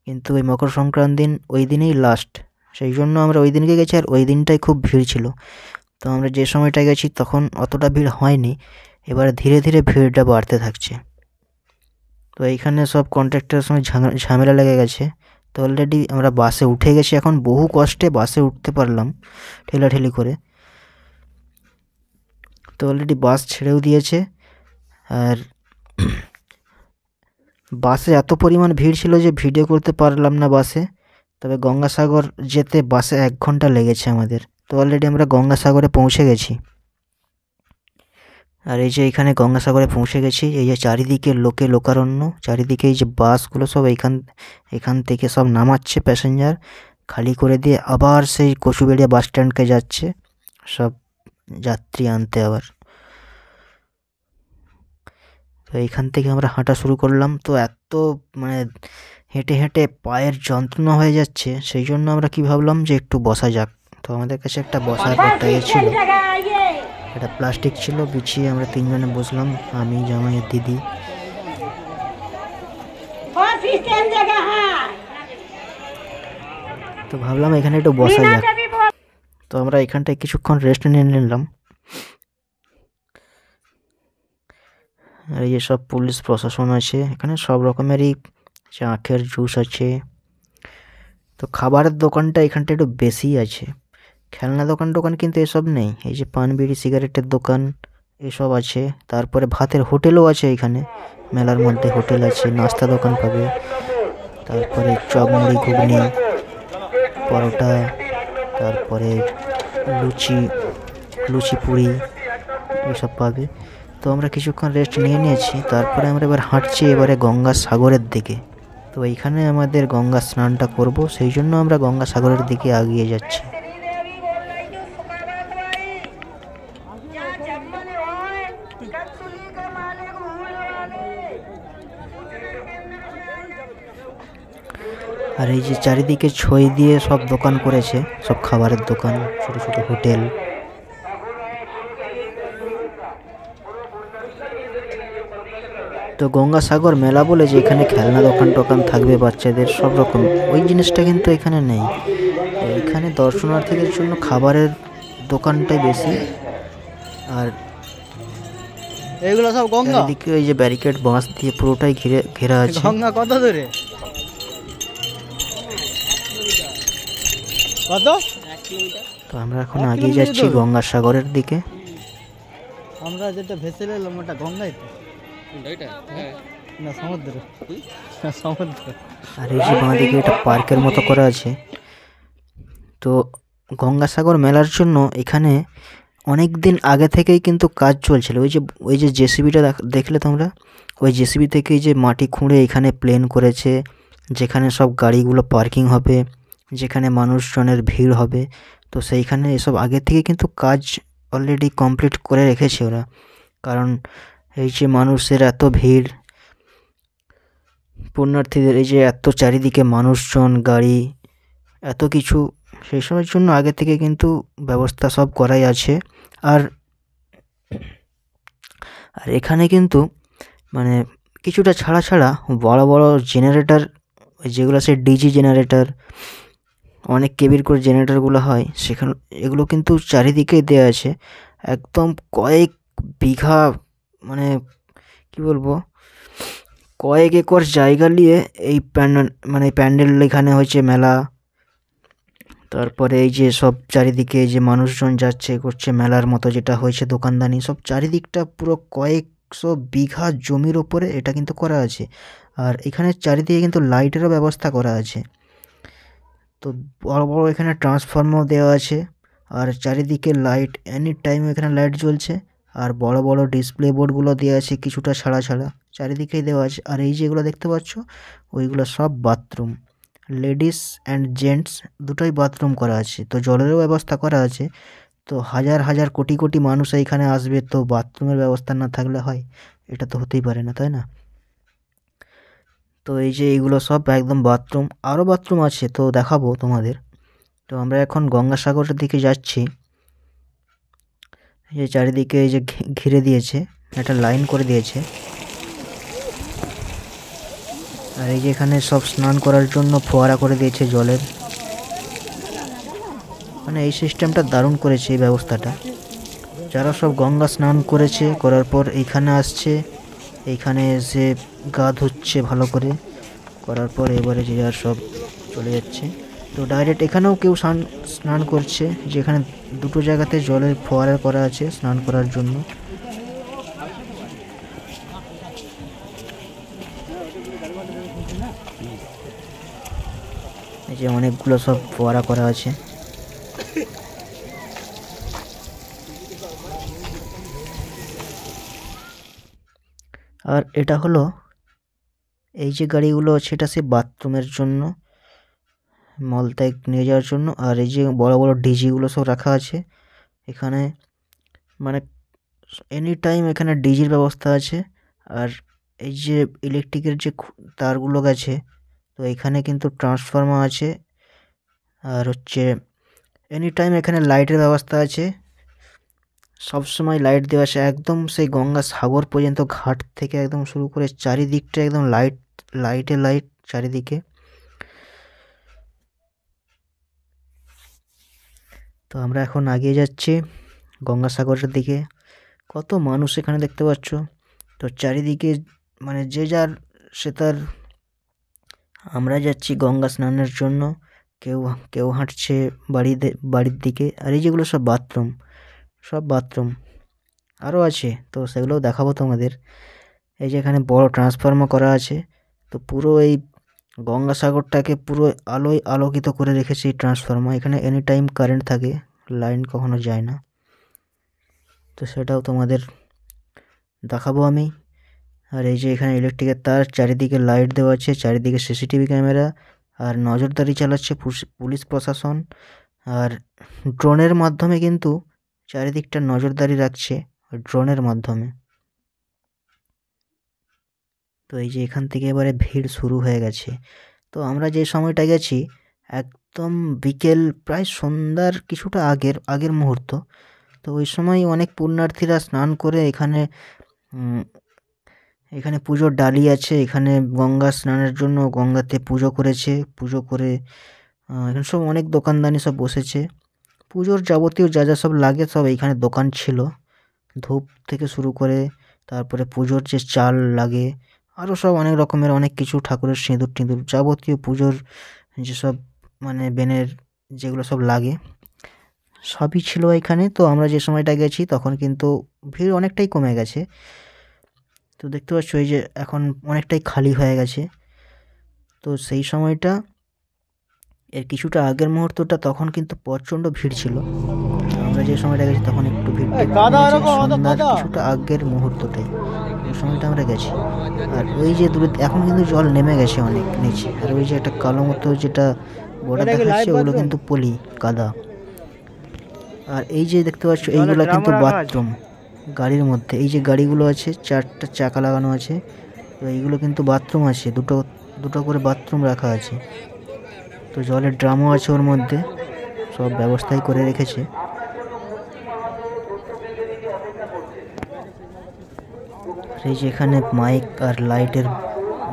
কিন্তু ওই মকর সংক্রান্তি দিন ওই দিনেই লাস্ট, সেই জন্য আমরা ওই দিনকে গেছি। আর ওই দিনটাই খুব ভিড় ছিল। তো আমরা যে সময়টায় গেছি তখন অতটা ভিড় হয়নি, এবারে ধীরে ধীরে ভিড়টা বাড়তে থাকছে। তো এইখানে সব কন্ট্রাক্টরের সঙ্গে ঝামেলা লেগে গেছে। তো অলরেডি আমরা বাসে উঠে গেছি, এখন বহু কষ্টে বাসে উঠতে পারলাম ঠেলাঠেলি করে। তো অলরেডি বাস ছেড়েও দিয়েছে। আর বাসে এত পরিমাণ ভিড় ছিল যে ভিডিও করতে পারলাম না বাসে। তবে গঙ্গাসাগর যেতে বাসে 1 ঘন্টা লেগেছে আমাদের। তো অলরেডি আমরা গঙ্গাসাগরে পৌঁছে গেছি। আর এই যে এখানে গঙ্গাসাগরে পৌঁছে গেছি, এই যে চারিদিকে লোকারণ্য, চারিদিকে এই যে বাসগুলো সব এখান থেকে সব নামাচ্ছে প্যাসেঞ্জার, খালি করে দিয়ে আবার সেই কচুবেড়িয়া বাস স্ট্যান্ডকে যাচ্ছে, সব যাত্রী আনতে আবার। তো এইখান থেকে আমরা হাঁটা শুরু করলাম। তো এত মানে হেঁটে হেঁটে পায়ের যন্ত্রণা হয়ে যাচ্ছে, সেই জন্য আমরা কি ভাবলাম যে একটু বসা যাক। তো আমাদের কাছে একটা বসার একটা ছিল, একটা প্লাস্টিক ছিল, বিছিয়ে আমরা তিনজনে বসলাম, আমি, জামাই, দিদি। তো ভাবলাম এখানে একটু বসা যাক। তো আমরা এখানটায় কিছুক্ষণ রেস্ট নিয়ে নিলাম। আর এই সব পুলিশ প্রশাসন আছে এখানে, সব রকমেরই আখের জুস আছে। তো খাবারের দোকানটা এখানটা একটু বেশি আছে, খেলনা দোকান কিন্তু এসব নেই। এই যে পান বিড়ি সিগারেটের দোকান এসব আছে। তারপরে ভাতের হোটেলও আছে এখানে, মেলার মধ্যে হোটেল আছে, নাস্তা দোকান পাবে। তারপরে চপ মুড়ি ঘুগনি, পরোটা, তারপরে লুচি পুরি এসব পাবে। তো আমরা কিছুক্ষণ রেস্ট নিয়েছি। তারপরে আমরা এবার হাঁটছি এবারে গঙ্গাসাগরের দিকে। তো এইখানে আমাদের গঙ্গা স্নানটা করব, সেই জন্য আমরা গঙ্গাসাগরের দিকে এগিয়ে যাচ্ছি। আর এই যে চারিদিকে ছই দিয়ে সব দোকান করেছে, সব খাবারের দোকান, ছোট ছোট হোটেল। তো গঙ্গাসাগর মেলা বলে যে এখানে খেলনা দোকান থাকবে বাচ্চাদের সব রকম, ওই জিনিসটা কিন্তু এখানে নেই। এখানে দর্শনার্থীদের জন্য খাবারের দোকানটাই বেশি। আর এইগুলো সব গঙ্গা, এদিকে এই যে ব্যারিকেড বাঁশ দিয়ে পুরোটাই ঘেরা আছে। গঙ্গা কত দূরে? কত? তো আমরা এখন এগিয়ে যাচ্ছি গঙ্গাসাগরের দিকে। আমরা যেটা ভেসে এলাম ওটা গঙ্গাই তো, না সমুদ্র? সমুদ্র। আর এই যে বাঁদিকে এটা পার্কের মতো করা আছে। তো গঙ্গাসাগর মেলার জন্য এখানে অনেক দিন আগে থেকেই কিন্তু কাজ চলছিল। ওই যে জেসিবিটা দেখলে তোমরা, ওই জেসিবি থেকেই যে মাটি খুঁড়ে এখানে প্লেন করেছে, যেখানে সব গাড়িগুলো পার্কিং হবে, যেখানে মানুষজনের ভিড় হবে। তো সেইখানে এসব আগে থেকে কিন্তু কাজ অলরেডি কমপ্লিট করে রেখেছে ওরা। কারণ এই যে মানুষের এত ভিড়, পুণ্যার্থীদের এই যে এত চারিদিকে মানুষজন, গাড়ি, এত কিছু, সেই সময়ের জন্য আগে থেকে কিন্তু ব্যবস্থা সব করাই আছে। আর এখানে কিন্তু মানে কিছুটা ছাড়া বড় বড় জেনারেটর, যেগুলো সে ডিজি জেনারেটর, অনেক কেবির করে জেনারেটরগুলো হয় সেখানে, এগুলো কিন্তু চারিদিকেই দেওয়া আছে। একদম কয়েক বিঘা, মানে কি বলবো, কয়েক একর জায়গা নিয়ে এই প্যান্ডেল এখানে হয়েছে মেলা। তারপরে এই যে সব চারিদিকে যে মানুষজন যাচ্ছে করছে মেলার মতো যেটা হয়েছে, দোকানদানি সব চারিদিকটা পুরো কয়েকশো বিঘা জমির ওপরে এটা কিন্তু করা আছে। আর এখানে চারিদিকে কিন্তু লাইটেরও ব্যবস্থা করা আছে। তো বড় বড় এখানে ট্রান্সফর্মার দেওয়া আছে, আর চারিদিকে লাইট, এনি টাইম এখানে লাইট জ্বলছে। আর বড় বড় ডিসপ্লে বোর্ডগুলো দেওয়া আছে কিছুটা ছাড়া চারিদিকেই দেওয়া আছে। আর এই যেগুলো দেখতে পাচ্ছ ওইগুলো সব বাথরুম, লেডিস অ্যান্ড জেন্টস দুটোই বাথরুম করা আছে। তো জলেরও ব্যবস্থা করা আছে। তো হাজার হাজার কোটি কোটি মানুষ এইখানে আসবে, তো বাথরুমের ব্যবস্থা না থাকলে হয়? এটা তো হতেই পারে না, তাই না? তো এই যে এইগুলো সব একদম বাথরুম, আরও বাথরুম আছে, তো দেখাবো তোমাদের। তো আমরা এখন গঙ্গাসাগরের দিকে যাচ্ছি। এই যে চারিদিকে এই যে ঘিরে দিয়েছে, একটা লাইন করে দিয়েছে। আর এই যে এখানে সব স্নান করার জন্য ফোয়ারা করে দিয়েছে জলের, মানে এই সিস্টেমটা দারুণ করেছে এই ব্যবস্থাটা। যারা সব গঙ্গা স্নান করেছে, করার পর এইখানে আসছে, এইখানে এসে গা ধুচ্ছে ভালো করে, করার পর এবারে যে আর সব চলে যাচ্ছে। তো ডাইরেক্ট এখানেও কেউ স্নান করছে, যেখানে দুটো জায়গাতে জলের ফোয়ারা করা আছে স্নান করার জন্য। এই যে অনেকগুলো সব ফোয়ারা করা আছে। আর এটা হলো এই যে গাড়িগুলো আছে, এটা সে বাথরুমের জন্য, মলত্যাগ নিয়ে যাওয়ার জন্য। আর এই যে বড় বড় ডিজিগুলো সব রাখা আছে এখানে, মানে এনি টাইম এখানে ডিজির ব্যবস্থা আছে। আর এই যে ইলেকট্রিকের যে তারগুলো গেছে, তো এখানে কিন্তু ট্রান্সফরমার আছে। আর হচ্ছে এনি টাইম এখানে লাইটের ব্যবস্থা আছে, সবসময় লাইট দেওয়া আছে একদম সেই গঙ্গা সাগর পর্যন্ত, ঘাট থেকে একদম শুরু করে চারিদিকটা একদম লাইট চারিদিকে। তো আমরা এখন এগিয়ে যাচ্ছি গঙ্গাসাগরের দিকে। কত মানুষ এখানে দেখতে পাচ্ছ। তো চারিদিকে মানে যে যার সে তার, আমরা যাচ্ছি গঙ্গা স্নানের জন্য, কেউ কেউ হাঁটছে বাড়ির দিকে। আর এই যেগুলো সব বাথরুম আরও আছে, তো সেগুলোও দেখাবো তোমাদের। এই যে এখানে বড় ট্রান্সফরমার করা আছে, তো পুরো এই গঙ্গাসাগরটাকে পুরো আলোয় আলোকিত করে রেখেছে এই ট্রান্সফরমার। এখানে এনি টাইম কারেন্ট থাকে, লাইন কখনো যায় না। তো সেটাও তোমাদের দেখাবো আমি। আর এই যে এখানে ইলেকট্রিকের তার, চারিদিকে লাইট দেওয়া আছে, চারিদিকে সিসিটিভি ক্যামেরা, আর নজরদারি চালাচ্ছে পুলিশ প্রশাসন। আর ড্রোনের মাধ্যমে কিন্তু চারিদিকটা নজরদারি রাখছে, ড্রোনের মাধ্যমে। তো এই যে এখান থেকে এবারে ভিড় শুরু হয়ে গেছে। তো আমরা যে সময়টা গেছি একদম বিকেল প্রায় সন্ধ্যার কিছুটা আগের মুহূর্ত। তো ওই সময় অনেক পুণ্যার্থীরা স্নান করে এখানে পুজোর ডালি আছে, এখানে গঙ্গা স্নানের জন্য গঙ্গাতে পুজো করেছে। পুজো করে এখানে সব অনেক দোকানদানি সব বসেছে, পুজোর যাবতীয় যা যা সব লাগে সব এইখানে দোকান ছিল। ধূপ থেকে শুরু করে তারপরে পুজোর যে চাল লাগে, আরও সব অনেক রকমের অনেক কিছু, ঠাকুরের সিঁদুর টিঁদুর, যাবতীয় পুজোর যেসব মানে বেনের যেগুলো সব লাগে সবই ছিল এখানে। তো আমরা যে সময়টা গেছি তখন কিন্তু ভিড় অনেকটাই কমে গেছে। তো দেখতে পাচ্ছ এই যে এখন অনেকটাই খালি হয়ে গেছে। তো সেই সময়টা এর কিছুটা আগের মুহূর্তটা তখন কিন্তু প্রচণ্ড ভিড় ছিল। আমরা যে সময়টা গেছি তখন একটু ভিড় সন্ধ্যার কিছুটা আগের মুহূর্তটাই, ওই সময়টা আমরা গেছি। আর ওই যে দূরে এখন কিন্তু জল নেমে গেছে অনেক নিচে। আর ওই যে একটা কালো মতো যেটা বর্ডার দেখাচ্ছে ওগুলো কিন্তু পলি কাদা। আর এই যে দেখতে পাচ্ছ এইগুলো কিন্তু বাথরুম গাড়ির মধ্যে। এই যে গাড়িগুলো আছে 4টা চাকা লাগানো আছে, তো এইগুলো কিন্তু বাথরুম আছে, দুটো করে বাথরুম রাখা আছে। তো জলের ড্রামও আছে ওর মধ্যে, সব ব্যবস্থাই করে রেখেছে। এই যে এখানে মাইক আর লাইটের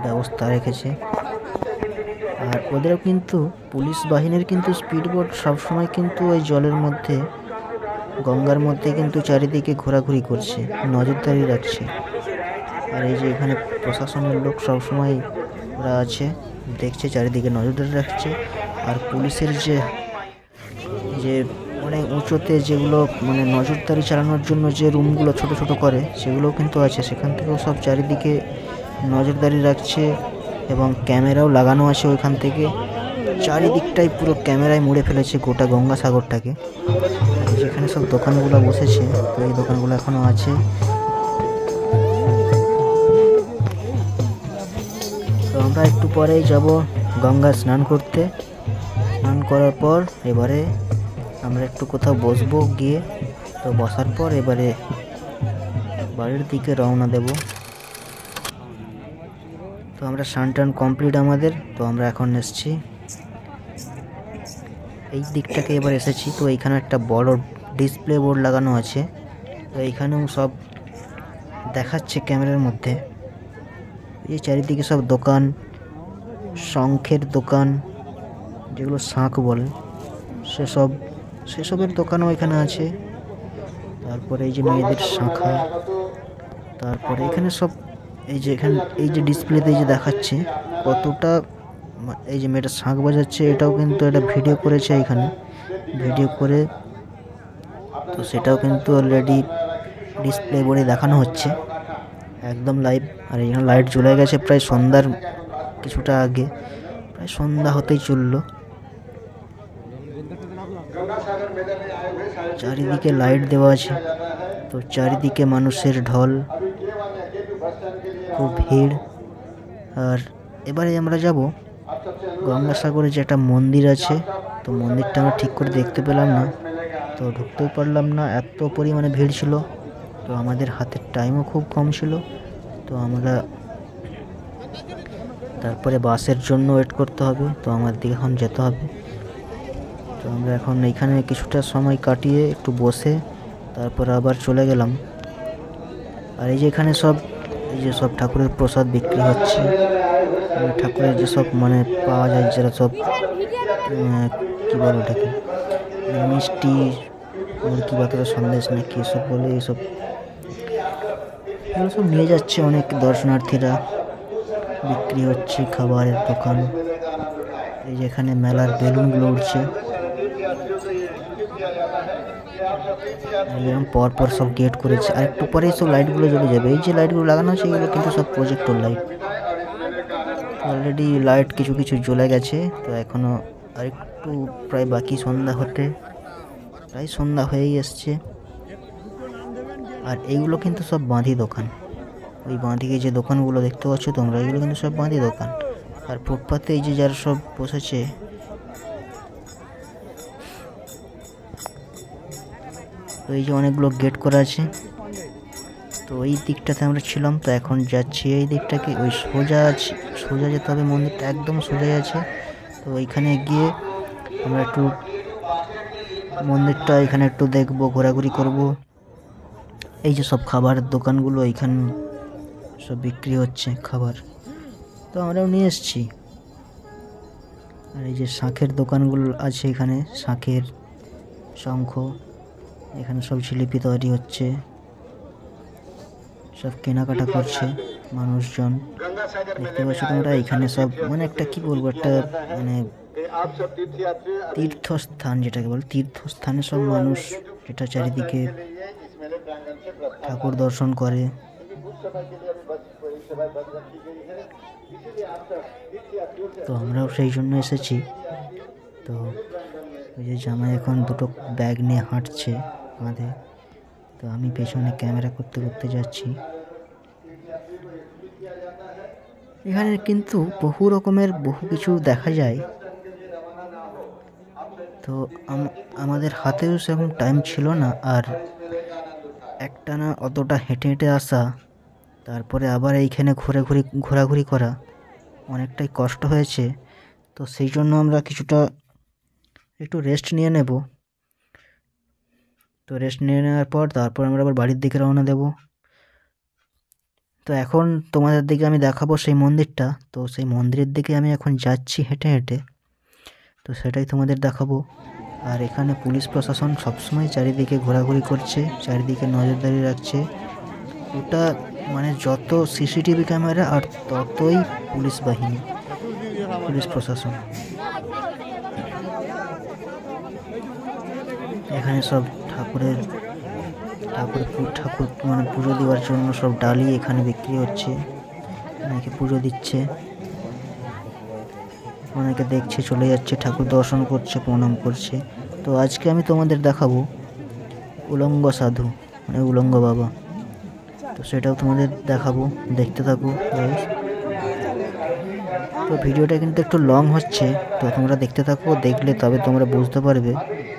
ব্যবস্থা রেখেছে। আর ওদেরও কিন্তু পুলিশ বাহিনীর কিন্তু স্পিড বোট সবসময় কিন্তু ওই জলের মধ্যে গঙ্গার মধ্যে কিন্তু চারিদিকে ঘোরাঘুরি করছে, নজরদারি রাখছে। আর এই যে এখানে প্রশাসনের লোক সবসময় ওরা আছে, দেখছে, চারিদিকে নজরদারি রাখছে। আর পুলিশের যে অনেক উঁচুতে যেগুলো মানে নজরদারি চালানোর জন্য যে রুমগুলো ছোট ছোট করে সেগুলোও কিন্তু আছে, সেখান থেকেও সব চারিদিকে নজরদারি রাখছে। এবং ক্যামেরাও লাগানো আছে ওইখান থেকে, চারিদিকটাই পুরো ক্যামেরায় মুড়ে ফেলেছে গোটা গঙ্গাসাগরটাকে। যেখানে সব দোকানগুলো বসেছে, তো এই দোকানগুলো এখনও আছে। তো আমরা একটু পরেই যাব গঙ্গা স্নান করতে। স্নান করার পর এবারে আমরা একটু কোথাও বসবো গিয়ে। তো বসার পর এবারে বাড়ির দিকে রওনা দেব। তো আমরা স্নান টান কমপ্লিট আমাদের। তো আমরা এখন এসেছি এই দিকটাকে, এবার এসেছি। তো এইখানে একটা বড় ডিসপ্লে বোর্ড লাগানো আছে, তো এইখানেও সব দেখাচ্ছে ক্যামেরার মধ্যে। এই চারিদিকে সব দোকান, শঙ্খের দোকান, যেগুলো শাঁখ বলে সেসবের দোকানও এখানে আছে। তারপরে এই যে মেয়েদের শাঁখা, তারপরে এখানে সব এই যে ডিসপ্লেতে এই যে দেখাচ্ছে কতটা, এই যে মেয়েটা শাঁখ বাজাচ্ছে এটাও কিন্তু একটা ভিডিও করেছে এখানে, ভিডিও করে তো সেটাও কিন্তু অলরেডি ডিসপ্লে বোর্ডে দেখানো হচ্ছে একদম লাইভ। আর এখানে লাইট জ্বলে গেছে প্রায় সন্ধ্যার কিছুটা আগে, প্রায় সন্ধ্যা হতেই চললো। চারিদিকে লাইট দেওয়া আছে, তো চারিদিকে মানুষের ঢল, খুব ভিড়। আর এবারে আমরা যাব গঙ্গাসাগরে যে একটা মন্দির আছে, তো মন্দিরটা আমরা ঠিক করে দেখতে পেলাম না, তো ঢুকতেও পারলাম না, এত পরিমাণে ভিড় ছিল। তো আমাদের হাতের টাইমও খুব কম ছিল, তো আমরা তারপরে বাসের জন্য ওয়েট করতে হবে। তো আমাদের এখন যেতে হবে। তো আমরা এখন এইখানে কিছুটা সময় কাটিয়ে একটু বসে তারপর আবার চলে গেলাম। আর এই যে এখানে সব এই যে সব ঠাকুরের প্রসাদ বিক্রি হচ্ছে, ঠাকুরের যেসব মানে পাওয়া যায়, যেটা সব কী বলে ওটাকে, মিষ্টি, মুরগি বাতাসা, সন্দেশ না কি এসব বলে, এইসব এগুলো সব নিয়ে যাচ্ছে অনেক দর্শনার্থীরা। বিক্রি হচ্ছে খাবারের দোকান। এই যে এখানে মেলার বেলুনগুলো উঠছে, এরকম পরপর সব গেট করেছে। আর একটু পরে সব লাইটগুলো জ্বলে যাবে। এই যে লাইটগুলো লাগানো আছে এগুলো কিন্তু সব প্রজেক্টর লাইট। অলরেডি লাইট কিছু কিছু জ্বলে গেছে। তো এখনো আরেকটু প্রায় বাকি, সন্ধ্যা হতে প্রায় সন্ধ্যা হয়েই এসছে। আর এইগুলো কিন্তু সব বাঁধি দোকান। ওই বাঁধিকে যে দোকানগুলো দেখতে পাচ্ছ তোমরা, এগুলো কিন্তু সব বাঁধি দোকান। আর ফুটপাতে এই যে যারা সব বসেছে, তো এই যে অনেকগুলো গেট করা আছে। তো এই দিকটাতে আমরা ছিলাম, তো এখন যাচ্ছি এই দিকটাকে। ওই সোজা যেতে হবে, মন্দিরটা একদম সোজাই আছে। তো ওইখানে গিয়ে আমরা একটু মন্দিরটা এখানে একটু দেখবো, ঘোরাঘুরি করব। এই যে সব খাবারের দোকানগুলো, এইখানে সব বিক্রি হচ্ছে খাবার, তো আমরাও নিয়ে এসছি। আর এই যে শাঁখের দোকানগুলো আছে এখানে, শাঁখের, শঙ্খ, এখানে সব জিলিপি তৈরি হচ্ছে, সব কেনাকাটা করছে মানুষজন। দেখতে পাচ্ছ তোমরা এখানে সব মানে একটা কি বলবো, একটা মানে তীর্থস্থান, যেটাকে বলে তীর্থস্থানে সব মানুষ, যেটা চারিদিকে ঠাকুর দর্শন করে। তো আমরাও সেই জন্য এসেছি। তো ওই যে জামাই এখন দুটো ব্যাগ নিয়ে হাঁটছে কাঁধে, তো আমি পেছনে ক্যামেরা করতে করতে যাচ্ছি। এখানে কিন্তু বহু রকমের বহু কিছু দেখা যায়। তো আমাদের হাতেও সেরকম টাইম ছিল না, আর একটানা অতটা হেঁটে হেঁটে আসা, তারপরে আবার এইখানে ঘোরাঘুরি করা অনেকটাই কষ্ট হয়েছে। তো সেই জন্য আমরা কিছুটা একটু রেস্ট নিয়ে নেব। তো রেস্ট নিয়ে নেওয়ার পর তারপর আমরা আবার বাড়ির দিকে রওনা দেব। তো এখন তোমাদের দিকে আমি দেখাবো সেই মন্দিরটা। তো সেই মন্দিরের দিকে আমি এখন যাচ্ছি হেঁটে হেঁটে, তো সেটাই তোমাদের দেখাবো। আর এখানে পুলিশ প্রশাসন সবসময় চারিদিকে ঘোরাঘুরি করছে, চারিদিকে নজরদারি রাখছে। ওটা মানে যত সিসিটিভি ক্যামেরা আর ততই পুলিশ বাহিনী, পুলিশ প্রশাসন। এখানে সব ঠাকুর মানে পুজো দেওয়ার জন্য সব ডালি এখানে বিক্রি হচ্ছে, অনেকে পুজো দিচ্ছে, অনেকে দেখছে, চলে যাচ্ছে, ঠাকুর দর্শন করছে, প্রণাম করছে। তো আজকে আমি তোমাদের দেখাবো উলঙ্গ সাধু, মানে উলঙ্গ বাবা। তো সেটাও তোমাদের দেখাবো, দেখতে থাকো গাইস। তো ভিডিওটা কিন্তু একটু লং হচ্ছে, তো তোমরা দেখতে থাকো, দেখলে তবে তোমরা বুঝতে পারবে।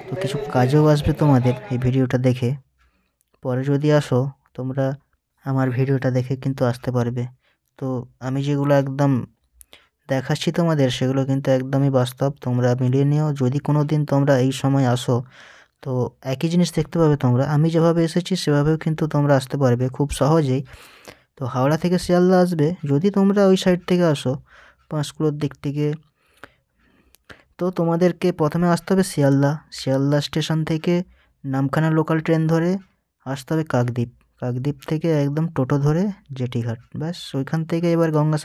তো কিছু কাজেও আসবে তোমাদের এই ভিডিওটা দেখে। পরে যদি আসো তোমরা আমার ভিডিওটা দেখে কিন্তু আসতে পারবে। তো আমি যেগুলো একদম দেখাচ্ছি তোমাদের, সেগুলো কিন্তু একদমই বাস্তব, তোমরা মিলিয়ে নিও। যদি কোনো দিন তোমরা এই সময় আসো, তো একই জিনিস দেখতে পাবে তোমরা। আমি যেভাবে এসেছি সেভাবেও কিন্তু তোমরা আসতে পারবে খুব সহজেই। তো হাওড়া থেকে শিয়ালদা আসবে, যদি তোমরা ওই সাইড থেকে আসো পাঁশকুড়োর দিক থেকে, তো তোমাদেরকে প্রথমে আসতে হবে শিয়ালদা স্টেশন থেকে নামখানা লোকাল ট্রেন ধরে আসতে হবে কাকদ্বীপ থেকে একদম টোটো ধরে জেটিঘাট, ব্যাস ওইখান থেকে এবার গঙ্গা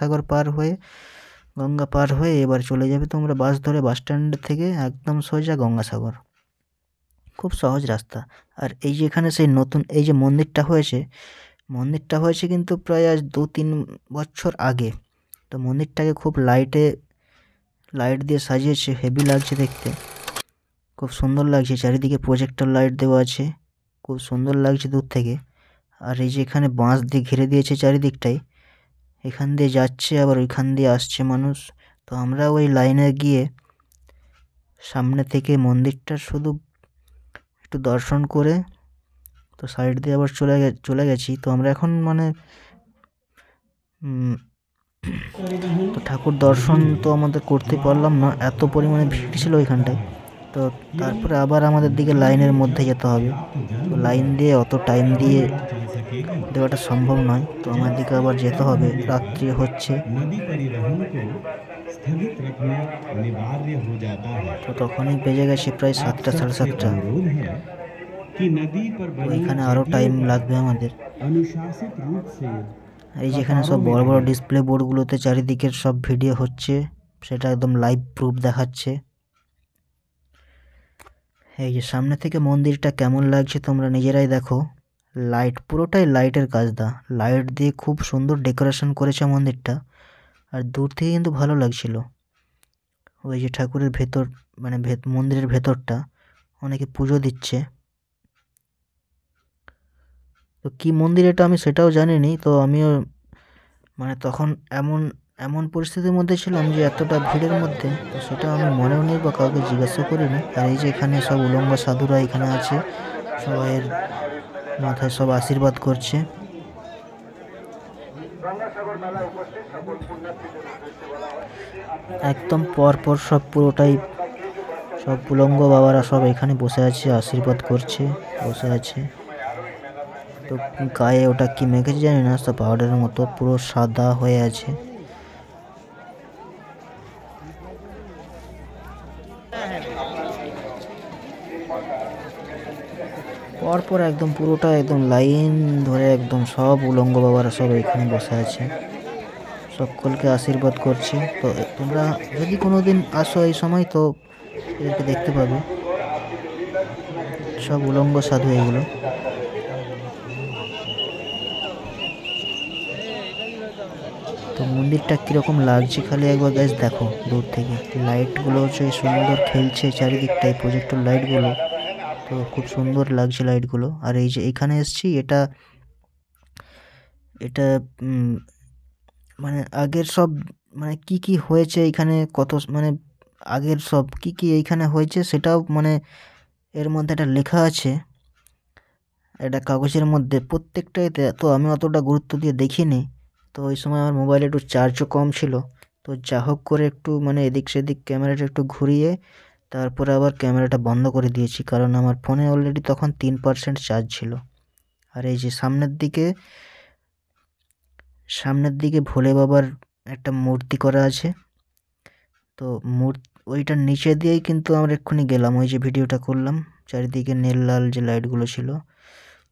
পার হয়ে এবার চলে যাবে তোমরা বাস ধরে বাস স্ট্যান্ড থেকে একদম সোজা গঙ্গাসাগর। খুব সহজ রাস্তা। আর এই যে এখানে সেই নতুন এই যে মন্দিরটা হয়েছে কিন্তু প্রায় আজ 2-3 বছর আগে। তো মন্দিরটাকে খুব লাইট দিয়ে সাজিয়েছে, হেভি লাগছে দেখতে, খুব সুন্দর লাগছে। চারিদিকে প্রজেক্টর লাইট দেওয়া আছে, খুব সুন্দর লাগছে দূর থেকে। আর এই যে এখানে বাঁশ দিয়ে ঘিরে দিয়েছে চারিদিকটাই, এখান দিয়ে যাচ্ছে আবার ওইখান দিয়ে আসছে মানুষ। তো আমরা ওই লাইনে গিয়ে সামনে থেকে মন্দিরটা শুধু একটু দর্শন করে তো সাইড দিয়ে আবার চলে গেছি। তো আমরা এখন মানে তো ঠাকুর দর্শন তো আমাদের করতে পারলাম না, এত পরিমাণে ভিড় ছিল ওইখানটায়। তো তারপরে আবার আমাদের দিকে লাইনের মধ্যে যেতে হবে। তো লাইন দিয়ে অত টাইম দিয়ে দেওয়াটা সম্ভব নয়, তো আমাদেরকে আবার যেতে হবে। রাত্রি হচ্ছে, তো তখনই বেজে গেছে প্রায় 7টা, সাড়ে 7টা। ওইখানে আরও টাইম লাগবে আমাদের। এই যেখানে সব বড় বড় ডিসপ্লে বোর্ডগুলোতে চারিদিকের সব ভিডিও হচ্ছে, সেটা একদম লাইভ প্রুফ দেখাচ্ছে। এই যে সামনে থেকে মন্দিরটা কেমন লাগছে তোমরা নিজেরাই দেখো। লাইট, পুরোটাই লাইটের কাজ লাইট দিয়ে খুব সুন্দর ডেকোরেশন করেছে মন্দিরটা। আর দূর থেকে কিন্তু ভালো লাগছিল। ওই যে ঠাকুরের ভেতর মানে মন্দিরের ভেতরটা অনেকে পুজো দিচ্ছে। তো কি মন্দির এটা আমি সেটাও জানিনি। তো আমিও মানে তখন এমন পরিস্থিতির মধ্যে ছিলাম যে এতটা ভিড়ের মধ্যে, তো সেটা আমি মনেও নেই বা কাউকে জিজ্ঞাসা করিনি। আর এই যে এখানে সব উলঙ্গ সাধুরা এখানে আছে, সবাইয়ের মাথায় সব আশীর্বাদ করছে। একদম পরপর সব পুরোটাই সব উলঙ্গ বাবারা সব এখানে বসে আছে, আশীর্বাদ করছে, বসে আছে। তো গায়ে ওটা কি মেখেছে জানি না, সব পাউডারের মতো পুরো সাদা হয়ে আছে। পরপর একদম পুরোটা একদম লাইন ধরে একদম সব উলঙ্গ বাবারা সব এখানে বসে আছে, সকলকে আশীর্বাদ করছে। তো তোমরা যদি কোনোদিন আসো এই সময় তো এদেরকে দেখতে পাবে, সব উলঙ্গ সাধু এগুলো। তো মন্দিরটা কিরকম লাগছে খালি একবার গাইস দেখো দূর থেকে। লাইটগুলো হচ্ছে সুন্দর খেলছে চারিদিকটায়, প্রজেক্টর লাইটগুলো তো খুব সুন্দর লাগছে লাইটগুলো। আর এই যে এখানে এসছি, এটা মানে আগের সব মানে কি হয়েছে এখানে, কত মানে আগের সব কি এইখানে হয়েছে সেটাও মানে এর মধ্যে একটা লেখা আছে, এটা কাগজের মধ্যে প্রত্যেকটাইতে। তো আমি অতটা গুরুত্ব দিয়ে দেখিনি, তো ওই সময় আমার মোবাইলে একটু চার্জও কম ছিল। তো যা হোক করে একটু মানে এদিক সেদিক ক্যামেরাটা একটু ঘুরিয়ে তারপরে আবার ক্যামেরাটা বন্ধ করে দিয়েছি, কারণ আমার ফোনে অলরেডি তখন 3% চার্জ ছিল। আর এই যে সামনের দিকে ভোলে বাবার একটা মূর্তি করা আছে। তো ওইটার নিচে দিয়েই কিন্তু আমরা এক্ষুনি গেলাম, ওই যে ভিডিওটা করলাম চারিদিকে নীল লাল যে লাইটগুলো ছিল।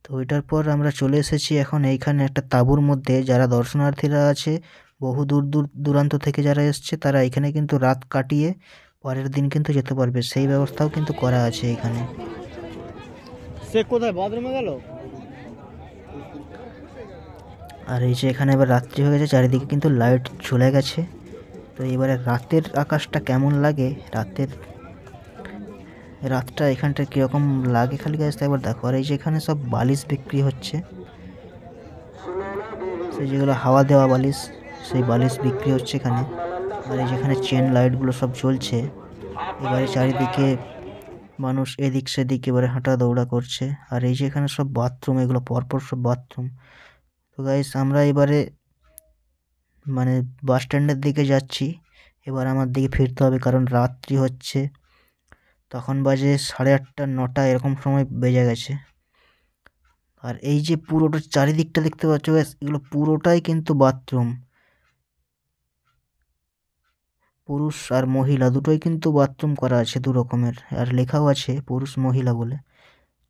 তো ওইটার পর আমরা চলে এসেছি এখন এইখানে একটা তাঁবুর মধ্যে। যারা দর্শনার্থীরা আছে বহু দূরান্ত থেকে যারা এসছে, তারা এখানে কিন্তু রাত কাটিয়ে পরের দিন কিন্তু যেতে পারবে, সেই ব্যবস্থাও কিন্তু করা আছে এখানে। সে কোথায় বাথরুমে গেল? আর এই যে এখানে এবার রাত্রি হয়ে গেছে, চারিদিকে কিন্তু লাইট চলে গেছে। তো এবারে রাতের আকাশটা কেমন লাগে, রাতটা এখানটা কীরকম লাগে খালি গাছ একবার দেখো। আর এই যে এখানে সব বালিশ বিক্রি হচ্ছে, সেই যেগুলো হাওয়া দেওয়া বালিশ, সেই বালিশ বিক্রি হচ্ছে এখানে। আর এই যেখানে চেন লাইটগুলো সব জ্বলছে। এবারে চারিদিকে মানুষ এদিক সেদিক এবারে হাঁটা দৌড়া করছে। আর এই যে এখানে সব বাথরুম, এগুলো পরপর সব বাথরুম। তো গাইস আমরা এবারে মানে বাস স্ট্যান্ডের দিকে যাচ্ছি, এবার আমার দিকে ফিরতে হবে, কারণ রাত্রি হচ্ছে, তখন বাজে 8:30, 9টা এরকম সময় বেজে গেছে। আর এই যে পুরোটা চারিদিকটা দেখতে পাচ্ছ গাইস, এগুলো পুরোটাই কিন্তু বাথরুম, পুরুষ আর মহিলা দুটোই কিন্তু বাথরুম করা আছে 2 রকমের, আর লেখাও আছে পুরুষ মহিলা বলে।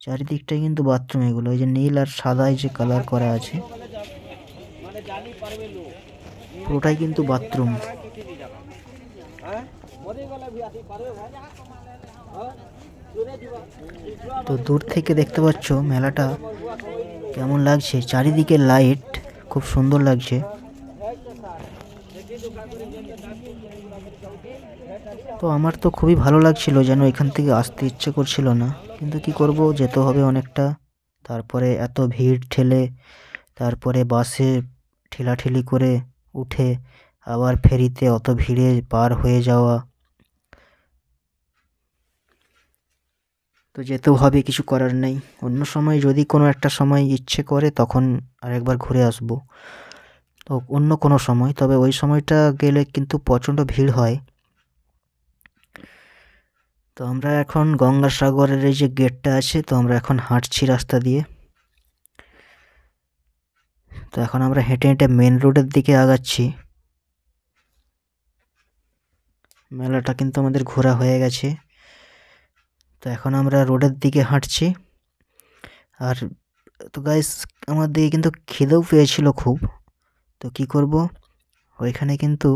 চারিদিকটাই কিন্তু বাথরুম এগুলো, এই যে নীল আর সাদায় যে কালার করা আছে পুরোটাই কিন্তু বাথরুম। তো দূর থেকে দেখতে পাচ্ছ মেলাটা কেমন লাগছে, চারিদিকে লাইট খুব সুন্দর লাগছে। তো আমার তো খুবই ভালো লাগছিল, যেন এখান থেকে আসতে ইচ্ছে করছিল না, কিন্তু কি করব, যেতে হবে অনেকটা। তারপরে এত ভিড় ঠেলে তারপরে বাসে ঠেলাঠেলি করে উঠে আবার ফেরিতে অত ভিড়ে পার হয়ে যাওয়া। তো তো যেতেও হবে, কিছু করার নেই। অন্য সময় যদি কোনো একটা সময় ইচ্ছে করে তখন আরেকবার ঘুরে আসবো, তো অন্য কোনো সময়। তবে ওই সময়টা গেলে কিন্তু প্রচণ্ড ভিড় হয়। তো আমরা এখন গঙ্গাসাগরের এই যে গেটটা আছে, তো আমরা এখন হাঁটছি রাস্তা দিয়ে। তো এখন আমরা হেঁটে হেঁটে মেন রোডের দিকে আগাচ্ছি। মেলাটা কিন্তু আমাদের ঘোরা হয়ে গেছে। তো এখন আমরা রোডের দিকে হাঁটছি। আর তো গাইস, আমার দিকে কিন্তু খিদেও পেয়েছিল খুব। তো কি করব, ওইখানে কিন্তু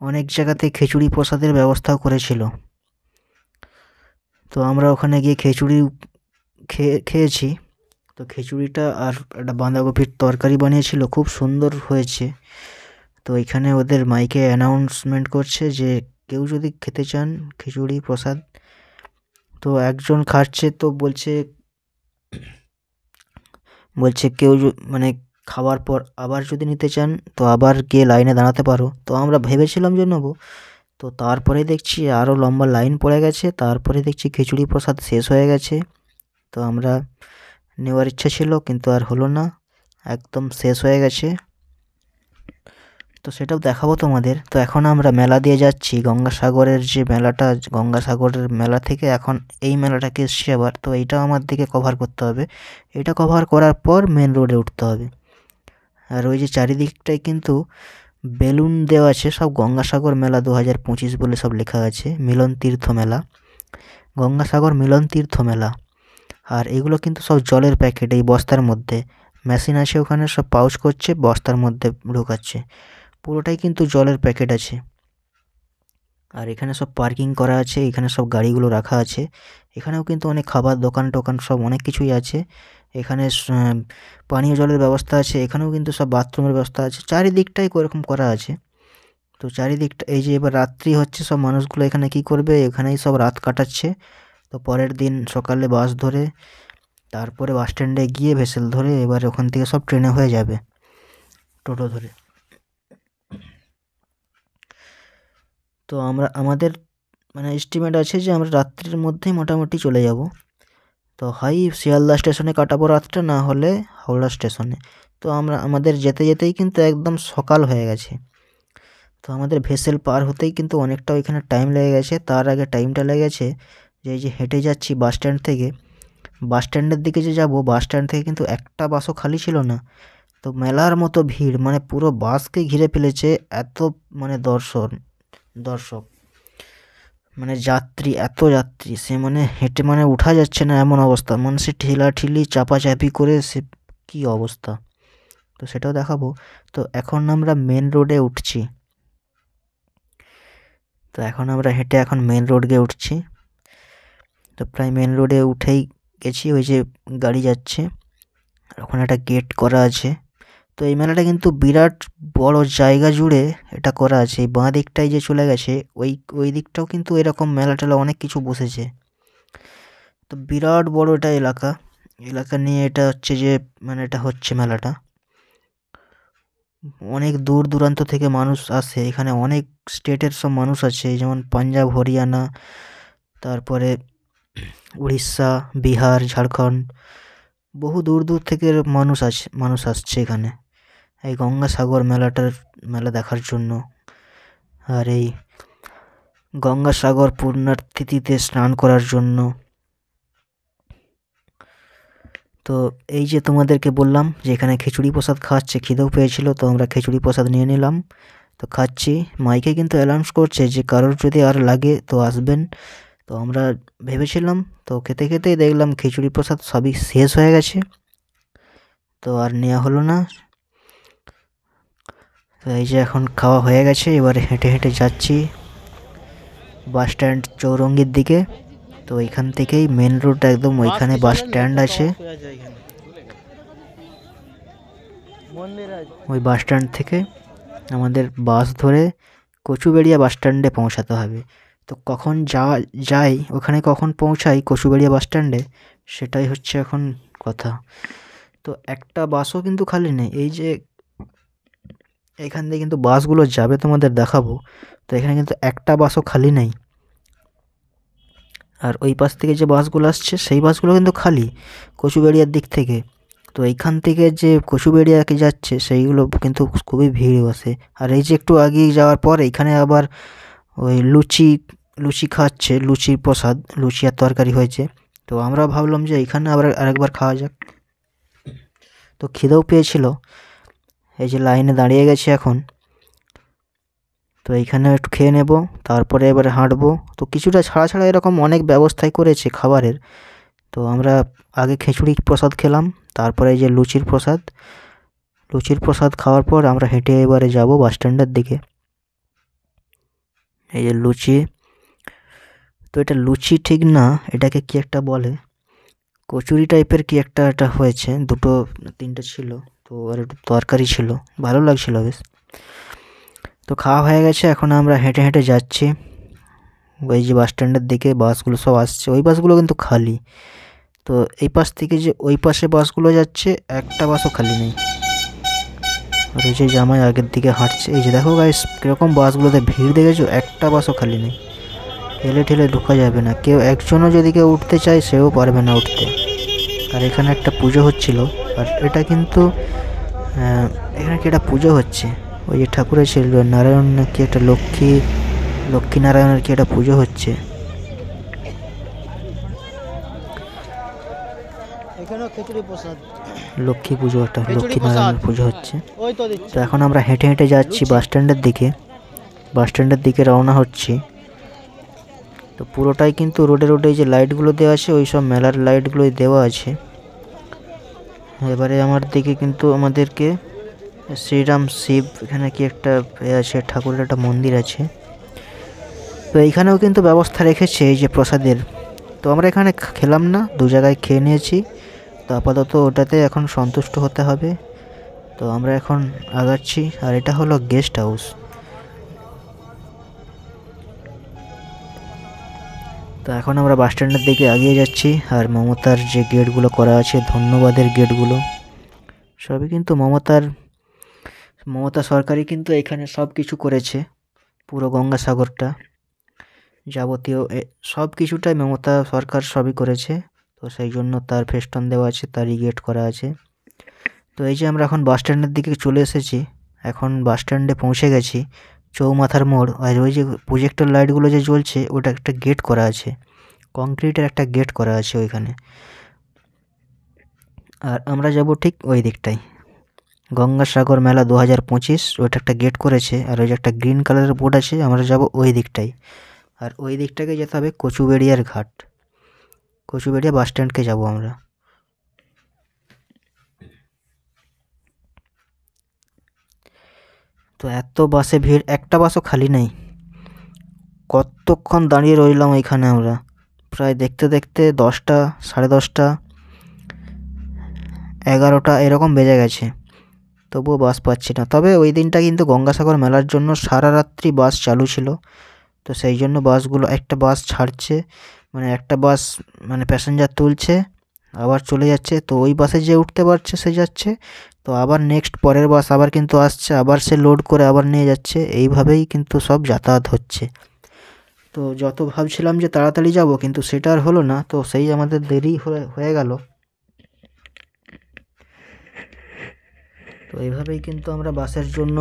অনেক জায়গাতে খিচুড়ি প্রসাদের ব্যবস্থাও করেছিল। তো আমরা ওখানে গিয়ে খিচুড়ি খেয়েছি। তো খিচুড়িটা আর একটা বাঁধাকপির তরকারি বানিয়েছিল, খুব সুন্দর হয়েছে। তো এখানে ওদের মাইকে অ্যানাউন্সমেন্ট করছে যে কেউ যদি খেতে চান খিচুড়ি প্রসাদ, তো একজন খাচ্ছে, তো বলছে কেউ মানে খাওয়ার পর আবার যদি নিতে চান তো আবার গিয়ে লাইনে দাঁড়াতে পারো। তো আমরা ভেবেছিলাম যে নেবো, তো তারপরে দেখছি আরও লম্বা লাইন পড়ে গেছে। তারপরে দেখছি খিচুড়ি প্রসাদ শেষ হয়ে গেছে। তো আমরা নেওয়ার ইচ্ছা ছিল কিন্তু আর হলো না, একদম শেষ হয়ে গেছে। তো সেটাও দেখাবো তোমাদের। তো এখন আমরা মেলা দিয়ে যাচ্ছি, গঙ্গাসাগরের যে মেলাটা, গঙ্গাসাগরের মেলা থেকে এখন এই মেলাটাকে এসছি আবার। তো এইটাও আমার দিকে কভার করতে হবে। এটা কভার করার পর মেন রোডে উঠতে হবে। আর ওই যে চারিদিকটায় কিন্তু বেলুন দেওয়া আছে, সব গঙ্গাসাগর মেলা 2025 বলে সব লেখা আছে। মিলন তীর্থ মেলা, গঙ্গাসাগর মিলন তীর্থ মেলা। আর এগুলো কিন্তু সব জলের প্যাকেট, এই বস্তার মধ্যে মেশিন আছে ওখানে, সব পাউচ করছে বস্তার মধ্যে ঢোকাচ্ছে। পুরোটাই কিন্তু জলের প্যাকেট আছে। আর এখানে সব পার্কিং করা আছে, এখানে সব গাড়িগুলো রাখা আছে। এখানেও কিন্তু অনেক খাবার দোকান টোকান সব অনেক কিছুই আছে। এখানে পানীয় জলের ব্যবস্থা আছে, এখানেও কিন্তু সব বাথরুমের ব্যবস্থা আছে। চারিদিকটাই ওরকম করা আছে। তো চারিদিকটা এই যে এবার রাত্রি হচ্ছে, সব মানুষগুলো এখানে কি করবে, এখানেই সব রাত কাটাচ্ছে। তো পরের দিন সকালে বাস ধরে, তারপরে বাস স্ট্যান্ডে গিয়ে ভেসেল ধরে, এবার ওখান থেকে সব ট্রেনে হয়ে যাবে, টোটো ধরে। তো আমাদের মানে এস্টিমেট আছে যে আমরা রাত্রির মধ্যেই মোটামুটি চলে যাব। তো হয় শিয়ালদা স্টেশনে কাটাবো রাতটা, না হলে হাওড়া স্টেশনে। তো আমাদের যেতে যেতেই কিন্তু একদম সকাল হয়ে গেছে। তো আমাদের ভেসেল পার হতেই কিন্তু অনেকটা ওইখানে টাইম লেগে গেছে। তার আগে টাইমটা লেগেছে যে এই যে হেঁটে যাচ্ছি বাস স্ট্যান্ড থেকে, বাস স্ট্যান্ডের দিকে যে যাব, বাস স্ট্যান্ড থেকে কিন্তু একটা বাসও খালি ছিল না। তো মেলার মতো ভিড়, মানে পুরো বাসকে ঘিরে ফেলেছে এত, মানে দর্শক, মানে যাত্রী, এত যাত্রী, সে মানে হেঁটে মানে উঠা যাচ্ছে না এমন অবস্থা। মানে সে ঠেলাঠেলি চাপাচাপি করে সে কি অবস্থা, তো সেটাও দেখাবো। তো এখন আমরা মেন রোডে উঠছি। তো এখন আমরা হেঁটে এখন মেন রোড গিয়ে উঠছি। তো প্রায় মেন রোডে উঠেই গেছি, ওই যে গাড়ি যাচ্ছে, আর ওখানে একটা গেট করা আছে। তো এই মেলাটা কিন্তু বিরাট বড় জায়গা জুড়ে এটা করা আছে। এই বাঁ দিকটায় যে চলে গেছে, ওই দিকটাও কিন্তু এরকম মেলা টেলা অনেক কিছু বসেছে। তো বিরাট বড় এটা এলাকা নিয়ে এটা হচ্ছে যে, মানে এটা হচ্ছে মেলাটা। অনেক দূর দূরান্ত থেকে মানুষ আসে এখানে, অনেক স্টেটের সব মানুষ আছে, যেমন পাঞ্জাব, হরিয়ানা, তারপরে উড়িষ্যা, বিহার, ঝাড়খণ্ড, বহু দূর দূর থেকে মানুষ আসছে এখানে এই গঙ্গাসাগর মেলা দেখার জন্য। আর এই গঙ্গাসাগর পুণ্যার্থীতে স্নান করার জন্য। তো এই যে তোমাদেরকে বললাম যে এখানে খিচুড়ি প্রসাদ খাওয়াচ্ছে, খিদেও পেয়েছিল, তো আমরা খিচুড়ি প্রসাদ নিয়ে নিলাম। তো খাচ্ছি, মাইকে কিন্তু অ্যানাউন্স করছে যে কারোর যদি আর লাগে তো আসবেন। তো আমরা ভেবেছিলাম, তো খেতে খেতেই দেখলাম খিচুড়ি প্রসাদ সবই শেষ হয়ে গেছে, তো আর নেওয়া হলো না। তো এই যে এখন খাওয়া হয়ে গেছে, এবারে হেঁটে হেঁটে যাচ্ছি বাস স্ট্যান্ড চৌরঙ্গির দিকে। তো এইখান থেকেই মেন রোড, একদম ওইখানে বাস স্ট্যান্ড আছে। ওই বাস স্ট্যান্ড থেকে আমাদের বাস ধরে কচুবেড়িয়া বাস স্ট্যান্ডে পৌঁছাতে হবে। তো কখন যাই ওখানে, কখন পৌঁছাই কচুবেড়িয়া বাস স্ট্যান্ডে, সেটাই হচ্ছে এখন কথা। তো একটা বাসও কিন্তু খালি নেই। এই যে এখান দিয়ে কিন্তু বাসগুলো যাবে, তোমাদের দেখাবো। তো এখানে কিন্তু একটা বাসও খালি নেই। আর ওই পাশ থেকে যে বাসগুলো আসছে সেই বাসগুলো কিন্তু খালি কচুবেড়িয়ার দিক থেকে। তো এইখান থেকে যে কচুবেড়িয়াকে যাচ্ছে সেইগুলো কিন্তু খুবই ভিড় বসে। আর এই যে একটু আগিয়ে যাওয়ার পর এইখানে আবার ওই লুচি খাচ্ছে, লুচির প্রসাদ, লুচি আর তরকারি হয়েছে। তো আমরা ভাবলাম যে এইখানে আবার আরেকবার খাওয়া যাক। তো খিদেও পেয়েছিল, এই যে লাইনে দাঁড়িয়ে গেছি এখন। তো এইখানে একটু খেয়ে নেব, তারপরে এবারে হাঁটবো। তো কিছুটা ছাড়া ছাড়া এরকম অনেক ব্যবস্থাই করেছে খাবারের। তো আমরা আগে খিচুড়ি প্রসাদ খেলাম, তারপরে এই যে লুচির প্রসাদ খাওয়ার পর আমরা হেঁটে এবারে যাব বাস স্ট্যান্ডের দিকে। এই যে লুচি, তো এটা লুচি ঠিক না, এটাকে কি একটা বলে, কচুরি টাইপের কি একটা এটা হয়েছে, দুটো তিনটে ছিল। তো আর একটু তরকারি ছিল, ভালো লাগছিল বেশ। তো খাওয়া হয়ে গেছে, এখন আমরা হেঁটে হেঁটে যাচ্ছি ওই যে বাস স্ট্যান্ডের দিকে। বাসগুলো সব আসছে, ওই বাসগুলো কিন্তু খালি। তো এই পাশ থেকে যে ওই পাশে বাসগুলো যাচ্ছে, একটা বাসও খালি নেই। আর ওই যে জামাই আগের দিকে হাঁটছে, এই যে দেখো গাইস কীরকম বাসগুলোতে ভিড় দেখেছো, একটা বাসও খালি নেই। ঠেলে ঠেলে ঢোকা যাবে না, কেউ একজনও যদি কেউ উঠতে চায় সেও পারবে না উঠতে। আর এখানে একটা পুজো হচ্ছিল, আর এটা কিন্তু এখানে কি একটা পুজো হচ্ছে, ওই যে ঠাকুরের ছিল নারায়ণ না কি একটা, লক্ষ্মী নারায়ণের কি একটা পুজো হচ্ছে। এখানেও খিচুড়ি প্রসাদ, লক্ষ্মী পুজো, একটা লক্ষ্মী প্রসাদ। নারায়ণের পুজো হচ্ছে। ওই তো দিচ্ছে। তো এখন আমরা হেঁটে হেঁটে যাচ্ছি বাস স্ট্যান্ডের দিকে রওনা হচ্ছি। তো পুরোটাই কিন্তু রোডে রোডে যে লাইটগুলো দেওয়া আছে, ওই সব মেলার লাইটগুলোই দেওয়া আছে। এবারে আমার দিকে কিন্তু আমাদেরকে শ্রীরাম শিব এখানে কি একটা আছে, ঠাকুরের একটা মন্দির আছে। তো এইখানেও কিন্তু ব্যবস্থা রেখেছে এই যে প্রসাদের। তো আমরা এখানে খেলাম না, দু জায়গায় খেয়ে নিয়েছি। তো আপাতত ওটাতে এখন সন্তুষ্ট হতে হবে। তো আমরা এখন আগাচ্ছি, আর এটা হলো গেস্ট হাউস। তো এখন আমরা বাস স্ট্যান্ডের দিকে এগিয়ে যাচ্ছি। আর মমতার যে গেটগুলো করা আছে, ধন্যবাদের গেটগুলো, সবই কিন্তু মমতা সরকারই কিন্তু এখানে সব কিছু করেছে। পুরো গঙ্গাসাগরটা যাবতীয় সব কিছুটাই মমতা সরকার সবই করেছে। তো সেই জন্য তার ফেস্টন দেওয়া আছে, তারই গেট করা আছে। তো এই যে আমরা এখন বাস স্ট্যান্ডের দিকে চলে এসেছি, এখন বাস স্ট্যান্ডে পৌঁছে গেছি, চৌমাথার মোড়। আর ওই যে প্রজেক্টর লাইটগুলো যে জ্বলছে, ওটা একটা গেট করা আছে, কংক্রিটের একটা গেট করা আছে ওইখানে। আর আমরা যাব ঠিক ওই দিকটাই, গঙ্গাসাগর মেলা 2025, ওইটা একটা গেট করেছে। আর ওই যে একটা গ্রিন কালারের বোর্ড আছে, আমরা যাব ওই দিকটাই। আর ওই দিকটাকে যেতে হবে কচুবেড়িয়ার ঘাট, কচুবেড়িয়া বাস স্ট্যান্ডকে যাব আমরা। তো এত বাসে ভিড়, একটা বাসও খালি নেই। কতক্ষণ দাঁড়িয়ে রইলাম ওইখানে আমরা, প্রায় দেখতে দেখতে 10টা, 10:30, 11টা এরকম বেজে গেছে, তবুও বাস পাচ্ছি না। তবে ওই দিনটা কিন্তু গঙ্গাসাগর মেলার জন্য সারা রাত্রি বাস চালু ছিল। তো সেই জন্য বাসগুলো, একটা বাস ছাড়ছে, মানে একটা বাস মানে প্যাসেঞ্জার তুলছে আবার চলে যাচ্ছে। তো ওই বাসে যে উঠতে পারছে সে যাচ্ছে, তো আবার নেক্সট পরের বাস আবার কিন্তু আসছে, আবার সে লোড করে আবার নিয়ে যাচ্ছে। এইভাবেই কিন্তু সব যাতায়াত হচ্ছে। তো যত ভাবছিলাম যে তাড়াতাড়ি যাব, কিন্তু সেটা আর হলো না। তো সেই আমাদের দেরি হয়ে গেল। তো এইভাবেই কিন্তু আমরা বাসের জন্য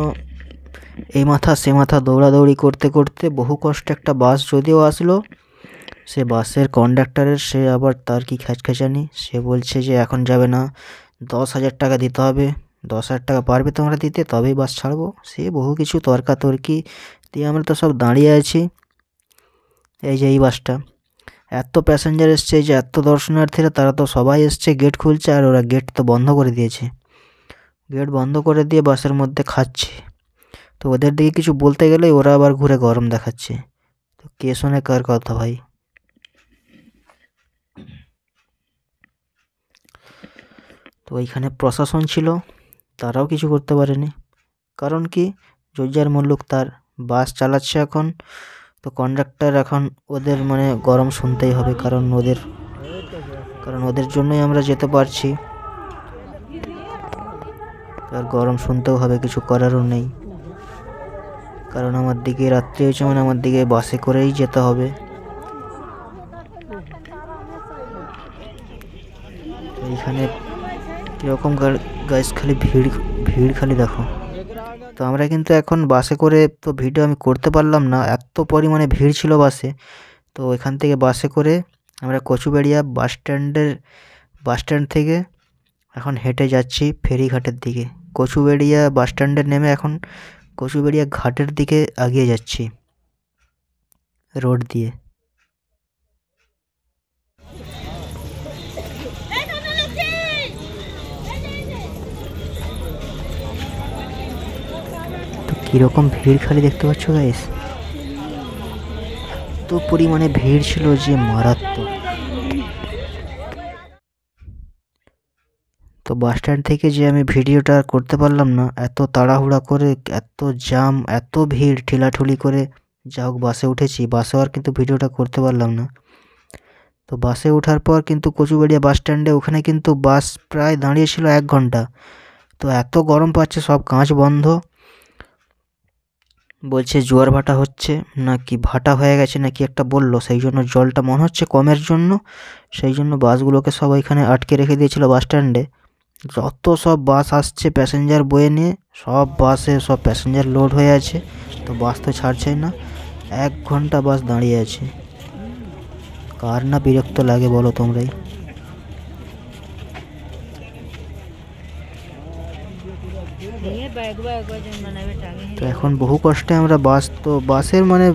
এই মাথা সে মাথা দৌড়াদৌড়ি করতে করতে, বহু কষ্টে একটা বাস যদিও আসলো। সে বাসের কন্ডাক্টরের সে আবার তার কি খ্যাচখ্যাচানি, সে বলছে যে এখন যাবে না, 10,000 টাকা দিতে হবে, 10,000 টাকা পারবে তোমরা দিতে, তবেই বাস ছাড়বো। সে বহু কিছু তর্কাতর্কি দিয়ে আমরা তো সব দাঁড়িয়ে আছি। এই যে এই বাসটা, এত প্যাসেঞ্জার এসছে, এই যে এত দর্শনার্থীরা, তারা তো সবাই এসছে, গেট খুলছে, আর ওরা গেট তো বন্ধ করে দিয়েছে। গেট বন্ধ করে দিয়ে বাসের মধ্যে খাচ্ছে। তো ওদের দিকে কিছু বলতে গেলে ওরা আবার ঘুরে গরম দেখাচ্ছে। তো কে শোনে কার কথা ভাই। তো ওইখানে প্রশাসন ছিল, তারাও কিছু করতে পারেনি। কারণ কি, যার মুল্লুক তার, বাস চালাচ্ছে এখন। তো কন্ডাক্টর এখন ওদের মানে গরম শুনতেই হবে, কারণ ওদের জন্যই আমরা যেতে পারছি। আর গরম শুনতেও হবে, কিছু করারও নেই। কারণ আমার দিকে রাত্রি হয়েছে, মানে আমার দিকে বাসে করেই যেতে হবে। কীরকম গাইস, খালি ভিড় ভিড় খালি দেখো। তো আমরা কিন্তু এখন বাসে করে তো ভিডিও আমি করতে পারলাম না, এত পরিমাণে ভিড় ছিল বাসে। তো এখান থেকে বাসে করে আমরা কচুবেড়িয়া বাস স্ট্যান্ড থেকে এখন হেঁটে যাচ্ছি ফেরিঘাটের দিকে। কচুবেড়িয়া বাস স্ট্যান্ডে নেমে এখন কচুবেড়িয়া ঘাটের দিকে এগিয়ে যাচ্ছি রোড দিয়ে। তো কীরকম ভিড় খালি দেখতে পাচ্ছ গাইস, এত পরিমাণে ভিড় ছিল যে মারাত্মক। তো বাস স্ট্যান্ড থেকে যে আমি ভিডিওটা করতে পারলাম না, এত তাড়াহুড়া করে, এত জ্যাম, এত ভিড়, ঠেলাঠুলি করে যা হোক বাসে উঠেছি। বাসেও আর কিন্তু ভিডিওটা করতে পারলাম না। তো বাসে ওঠার পর কিন্তু কচুবেড়িয়া বাস স্ট্যান্ডে ওখানে কিন্তু বাস প্রায় দাঁড়িয়েছিল 1 ঘন্টা। তো এত গরম পাচ্ছে, সব কাঁচ বন্ধ, বলছে জোয়ার ভাটা হচ্ছে নাকি ভাটা হয়ে গেছে নাকি একটা বললো, সেই জন্য জলটা মনে হচ্ছে কমের জন্য, সেই জন্য বাসগুলোকে সব ওইখানে আটকে রেখে দিয়েছিল বাস স্ট্যান্ডে। যত সব বাস আসছে প্যাসেঞ্জার বয়ে নিয়ে, সব বাসে সব প্যাসেঞ্জার লোড হয়ে আছে। তো বাস তো ছাড়ছেই না, 1 ঘন্টা বাস দাঁড়িয়ে আছে। কার না বিরক্ত লাগে বলো তোমরাই। তো এখন বহু কষ্টে আমরা বাসের মানে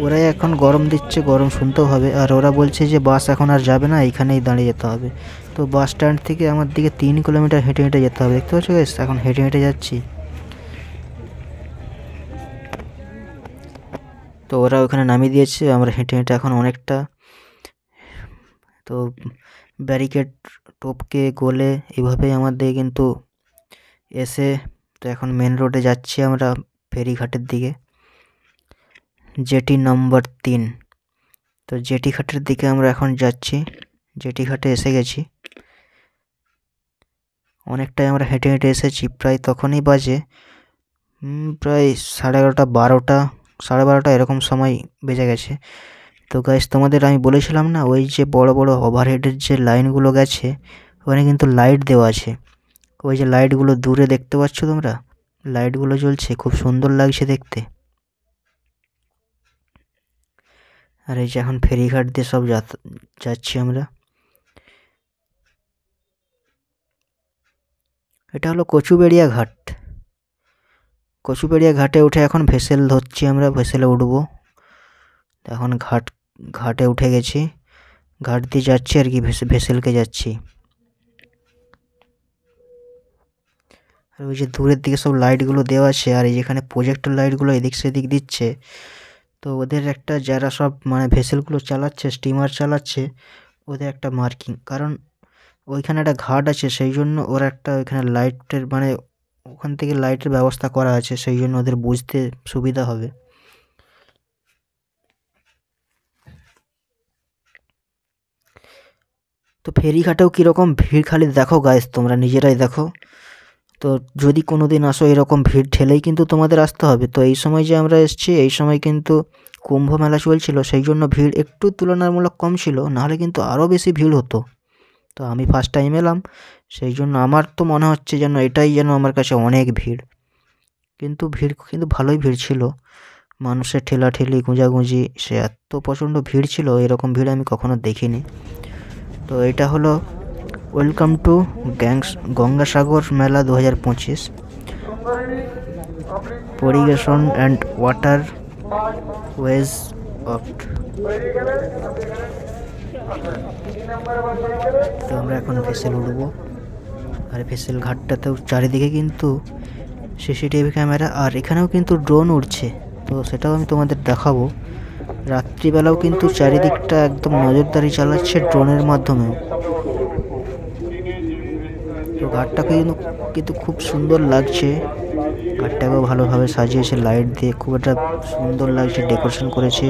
ওরাই এখন গরম দিচ্ছে, গরম শুনতেও হবে। আর ওরা বলছে যে বাস এখন আর যাবে না, এইখানেই দাঁড়িয়ে যেতে হবে। তো বাস স্ট্যান্ড থেকে আমার দিকে 3 কিলোমিটার হেঁটে হেঁটে যেতে হবে, দেখতে পাচ্ছ গাইস, এখন হেঁটে হেঁটে যাচ্ছি। তো ওরা ওখানে নামিয়ে দিয়েছে, আমরা হেঁটে হেঁটে এখন অনেকটা তো ব্যারিকেড টপকে গলে এইভাবেই আমাদের কিন্তু এসে, তো এখন মেন রোডে যাচ্ছি আমরা ফেরিঘাটের দিকে, জেটি নম্বর 3। তো জেটি ঘাটের দিকে আমরা এখন যাচ্ছি, জেটি ঘাটে এসে গেছি। অনেকটাই আমরা হেঁটে হেঁটে এসেছি, প্রায় তখনই বাজে প্রায় 11:30 12টা 12:30 এরকম সময় বেজে গেছে। তো গাইস, তোমাদের আমি বলেছিলাম না, ওই যে বড় বড় ওভারহেডের যে লাইনগুলো গেছে, ওখানে কিন্তু লাইট দেওয়া আছে। ওই যে লাইটগুলো দূরে দেখতে পাচ্ছ তোমরা, লাইটগুলো জ্বলছে, খুব সুন্দর লাগছে দেখতে। আর এই যে এখন ফেরিঘাট দিয়ে সব যাচ্ছি আমরা। এটা হলো কচুবেড়িয়া ঘাট। কচুবেড়িয়া ঘাটে উঠে এখন ভেসেল ধরছি আমরা, ভেসেলে উঠবো। এখন ঘাটে উঠে গেছি, ঘাট দিয়ে যাচ্ছি আর কি, ভেসেলকে যাচ্ছি। আর ওই যে দূরের দিকে সব লাইটগুলো দেওয়া আছে, আর এই যেখানে প্রজেক্টর লাইটগুলো এদিক সেদিক দিচ্ছে। তো ওদের একটা, যারা সব মানে ভেসেলগুলো চালাচ্ছে, স্টিমার চালাচ্ছে, ওদের একটা মার্কিং, কারণ ওইখানে একটা ঘাট আছে, সেই জন্য ওরা একটা ওইখানে লাইটের মানে ওখান থেকে লাইটের ব্যবস্থা করা আছে, সেই জন্য ওদের বুঝতে সুবিধা হবে। তো ফেরিঘাটেও কীরকম ভিড় খালি দেখো গাইস, তোমরা নিজেরাই দেখো। তো যদি কোনো দিন আসো, এরকম ভিড় ঠেলেই কিন্তু তোমাদের আসতে হবে। তো এই সময় যে আমরা এসেছি, এই সময় কিন্তু কুম্ভ মেলা চলছিল, সেই জন্য ভিড় একটু তুলনামূলক কম ছিল, নাহলে কিন্তু আরও বেশি ভিড় হতো। তো আমি ফার্স্ট টাইম এলাম, সেই জন্য আমার তো মনে হচ্ছে যেন এটাই যেন আমার কাছে অনেক ভিড়, কিন্তু ভিড় কিন্তু ভালোই ভিড় ছিল, মানুষের ঠেলাঠেলি গুঁজাগুঁজি, সে এত প্রচণ্ড ভিড় ছিল, এরকম ভিড় আমি কখনো দেখিনি। তো এটা হলো ওয়েলকাম টু গঙ্গাসাগর মেলা 2025, পরিবেশন অ্যান্ড ওয়াটার ওয়েজ অফ। তো আমরা এখন ভেসেল উঠবো, আর ভেসেল ঘাটটাতেও চারিদিকে কিন্তু সিসিটিভি ক্যামেরা, আর এখানেও কিন্তু ড্রোন উড়ছে, তো সেটাও আমি তোমাদের দেখাবো। রাত্রিবেলাও কিন্তু চারিদিকটা একদম নজরদারি চালাচ্ছে ড্রোনের মাধ্যমেও। তো ঘাটটাকে কিন্তু খুব সুন্দর লাগছে, ঘাটটাকেও ভালোভাবে সাজিয়েছে লাইট দিয়ে, খুব একটা সুন্দর লাগছে, ডেকোরেশন করেছে,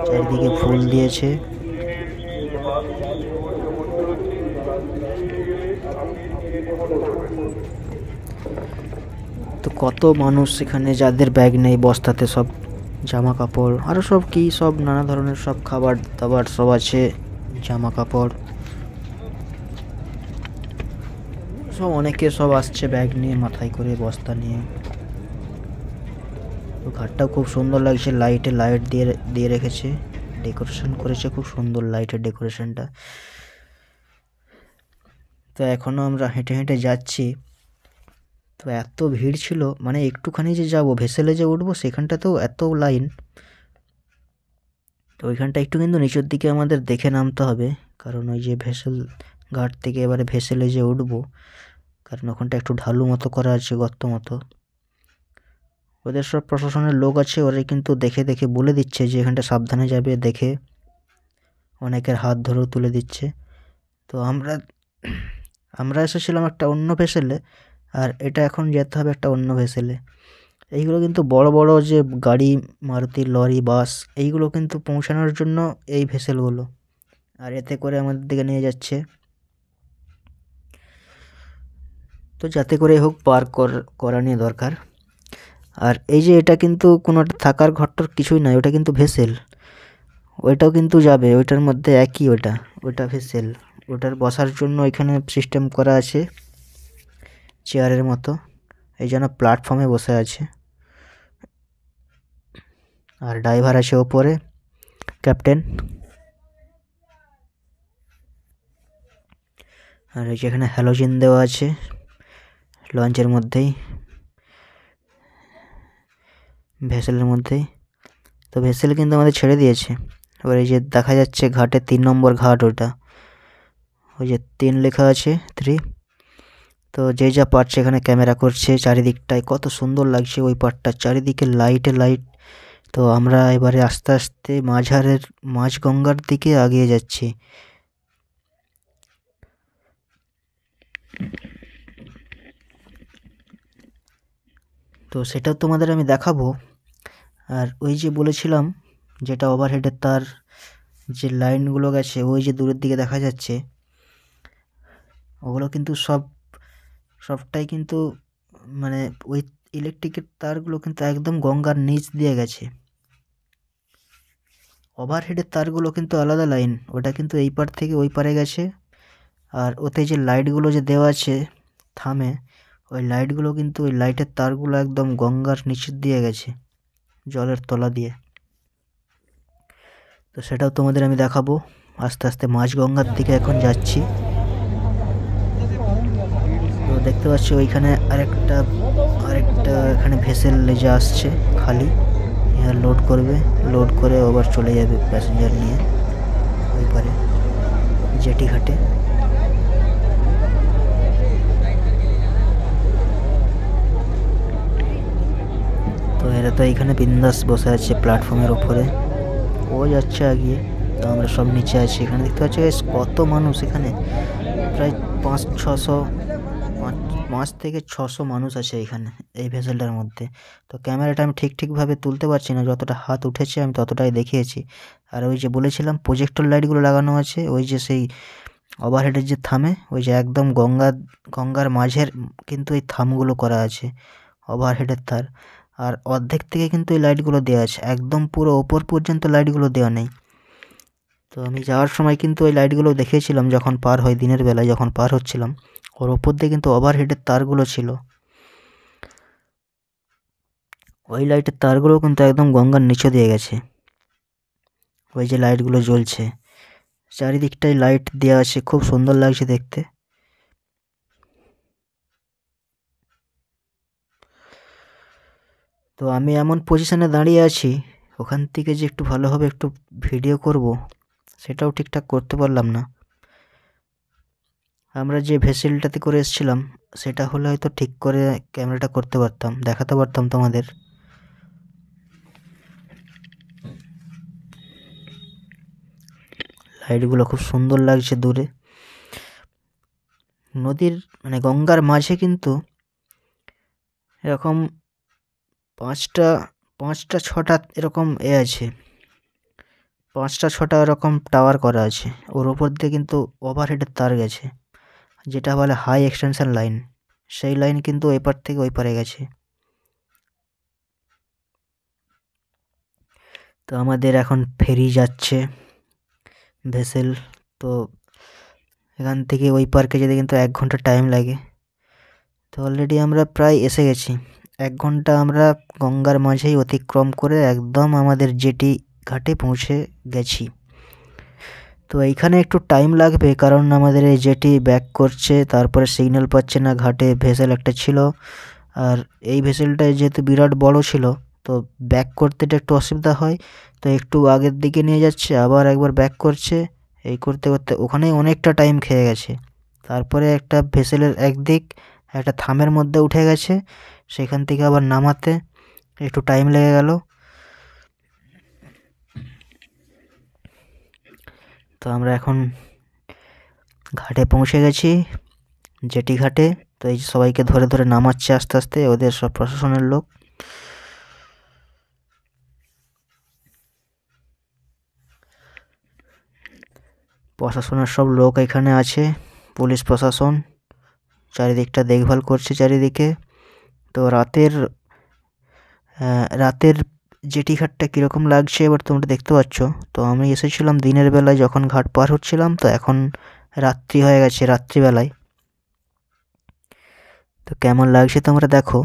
চারিদিকে ফুল দিয়েছে। তো কত মানুষ এখানে, যাদের ব্যাগ নেই, বস্তাতে সব জামা কাপড়, আরও সব কি সব নানা ধরনের সব খাবার দাবার সব আছে, জামা কাপড় সব অনেকে সব আসছে ব্যাগ নিয়ে, মাথায় করে বস্তা নিয়ে। তো ঘাটটাও খুব সুন্দর লাগছে, লাইট দিয়ে দিয়ে রেখেছে, ডেকোরেশন করেছে খুব সুন্দর লাইটের ডেকোরেশনটা। তো এখনও আমরা হেঁটে হেঁটে যাচ্ছি। তো এত ভিড় ছিল, মানে একটুখানি যে যাব ভেসেলে যে উঠবো সেখানটাতেও এত লাইন। তো ওইখানটা একটু কিন্তু নিচের দিকে আমাদের দেখে নামতে হবে, কারণ ওই যে ভেসেল ঘাট থেকে এবারে ভেসেলে যে উঠবো, কারণ ওখানটা একটু ঢালু মতো করা আছে, গর্ত মতো। ওদের সব প্রশাসনের লোক আছে, ওরাই কিন্তু দেখে দেখে বলে দিচ্ছে যে এখানটা সাবধানে যাবে, দেখে অনেকের হাত ধরেও তুলে দিচ্ছে। তো আমরা এসেছিলাম একটা অন্য ভেসেলে, আর এটা এখন যেতে হবে একটা অন্য ভেসেলে। এইগুলো কিন্তু বড় বড় যে গাড়ি, মারুতি, লরি, বাস, এইগুলো কিন্তু পৌঁছানোর জন্য এই ভেসেলগুলো, আর এতে করে আমাদের দিকে নিয়ে যাচ্ছে। তো যাতে করে হোক পার করা নিয়ে দরকার। আর এই যে এটা কিন্তু কোনো একটা থাকার ঘরটার কিছুই নয়, ওটা কিন্তু ভেসেল। ওইটাও কিন্তু যাবে ওইটার মধ্যে একই, ওইটা ভেসেল। ওটার বসার জন্য এখানে সিস্টেম করা আছে চেয়ারের মতো, এই জন্য প্ল্যাটফর্মে বসে আছে। আর ড্রাইভার আছে ওপরে, ক্যাপ্টেন। আর এই যেখানে হ্যালোজিন দেওয়া আছে লঞ্চের মধ্যেই, ভেসেলের মধ্যেই। তো ভেসেল কিন্তু আমাদের ছেড়ে দিয়েছে। এবার এই যে দেখা যাচ্ছে ঘাটে 3 নম্বর ঘাট, ওই যে 3 লেখা আছে, 3। তো যে যা পারছে এখানে ক্যামেরা করছে চারিদিকটায়, কত সুন্দর লাগছে ওই পাটটা, চারিদিকে লাইটে লাইট। তো আমরা এবারে আস্তে আস্তে মাঝগঙ্গার দিকে এগিয়ে যাচ্ছি। তো সেটাও তোমাদের আমি দেখাবো। আর ওই যে বলেছিলাম যেটা ওভারহেডের তার, যে লাইনগুলো গেছে ওই যে দূরের দিকে দেখা যাচ্ছে, ওগুলো কিন্তু সবটাই কিন্তু মানে ওই ইলেকট্রিকের তারগুলো কিন্তু একদম গঙ্গার নিচ দিয়ে গেছে। ওভারহেডের তারগুলো কিন্তু আলাদা লাইন, ওটা কিন্তু এই পার থেকে ওই পারে গেছে। আর ওতে যে লাইটগুলো যে দেওয়া আছে থামে, ওই লাইটগুলো কিন্তু ওই লাইটের তারগুলো একদম গঙ্গার নিচের দিয়ে গেছে, জলের তলা দিয়ে। তো সেটাও তোমাদের আমি দেখাবো। আস্তে আস্তে মাঝগঙ্গার দিকে এখন যাচ্ছি। তো দেখতে পাচ্ছি ওইখানে আরেকটা এখানে ভেসেল লেজে আসছে খালি, লোড করবে, লোড করে আবার চলে যাবে প্যাসেঞ্জার নিয়ে ওই পারে জেটি ঘাটে। তো এরা তো এইখানে বিন্দাস বসে আছে প্ল্যাটফর্মের ওপরে, ও যাচ্ছে আগিয়ে, তো আমরা সব নিচে আছি। এখানে দেখতে পাচ্ছি কত মানুষ, এখানে প্রায় 5 থেকে 600 মানুষ আছে এখানে এই ভেসেলটার মধ্যে। তো ক্যামেরাটা আমি ঠিকভাবে তুলতে পারছি না, যতটা হাত উঠেছে আমি ততটাই দেখিয়েছি। আর ওই যে বলেছিলাম প্রজেক্টর লাইটগুলো লাগানো আছে, ওই যে সেই ওভারহেডের যে থামে, ওই যে একদম গঙ্গার মাঝের কিন্তু এই থামগুলো করা আছে ওভারহেডের তার। আর অর্ধেক থেকে কিন্তু এই লাইটগুলো দেওয়া আছে, একদম পুরো ওপর পর্যন্ত লাইটগুলো দেওয়া নেই। তো আমি যাওয়ার সময় কিন্তু ওই লাইটগুলো দেখেছিলাম, যখন পার হয় দিনের বেলায় যখন পার হচ্ছিলাম, ওর ওপর দিয়ে কিন্তু ওভারহেডের তারগুলো ছিল। ওই লাইটের তারগুলো কিন্তু একদম গঙ্গার নিচে দিয়ে গেছে। ওই যে লাইটগুলো জ্বলছে, চারিদিকটাই লাইট দেওয়া আছে, খুব সুন্দর লাগছে দেখতে। তো আমি এমন পজিশনে দাঁড়িয়ে আছি, ওখান থেকে যে একটু ভালোভাবে একটু ভিডিও করব সেটাও ঠিকঠাক করতে পারলাম না। আমরা যে ভেসেলটাতে করে এসেছিলাম সেটা হলে হয়তো ঠিক করে ক্যামেরাটা করতে পারতাম, দেখাতে পারতাম তোমাদের। লাইটগুলো খুব সুন্দর লাগছে দূরে, নদীর মানে গঙ্গার মাঝে কিন্তু এরকম 5টা 6টা এরকম আছে, 5টা 6টা এরকম টাওয়ার করা আছে। ওর ওপর দিয়ে কিন্তু ওভারহেডের তার গেছে, যেটা বলে হাই এক্সটেনশন লাইন। সেই লাইন কিন্তু এপার থেকে ওই পারে গেছে। তো আমাদের এখন ফেরি যাচ্ছে ভেসেল। তো এখান থেকে ওই পার্কে যেতে কিন্তু 1 ঘন্টা টাইম লাগে। তো অলরেডি আমরা প্রায় এসে গেছি। 1 ঘন্টা আমরা গঙ্গার মাঝেই অতিক্রম করে একদম আমাদের জেটি ঘাটে পৌঁছে গেছি। তো এইখানে একটু টাইম লাগবে, কারণ আমাদের এই জেটি ব্যাক করছে, তারপরে সিগন্যাল পাচ্ছে না। ঘাটে ভেসেল একটা ছিল, আর এই ভেসেলটা যেহেতু বিরাট বড় ছিল, তো ব্যাক করতে একটু অসুবিধা হয়। তো একটু আগের দিকে নিয়ে যাচ্ছে, আবার একবার ব্যাক করছে, এই করতে করতে ওখানেই অনেকটা টাইম খেয়ে গেছে। তারপরে একটা ভেসেলের একদিক একটা থামের মধ্যে উঠে গেছে, সেখান থেকে আবার নামাতে একটু টাইম লেগে গেল। তো আমরা এখন ঘাটে পৌঁছে গেছি, জেটি ঘাটে। তো এই সবাইকে ধরে ধরে নামাচ্ছে আস্তে আস্তে ওদের সব প্রশাসনের লোক। প্রশাসনের সব লোক এখানে আছে, পুলিশ প্রশাসন চারিদিকটা দেখভাল করছে চারিদিকে। তো রাতের জেটি ঘাটটা কীরকম লাগছে এবার তোমরা দেখতে পাচ্ছ। তো আমি এসেছিলাম দিনের বেলায় যখন ঘাট পার হচ্ছিলাম, তো এখন রাত্রি হয়ে গেছে, রাত্রিবেলায়। তো কেমন লাগছে তোমরা দেখো।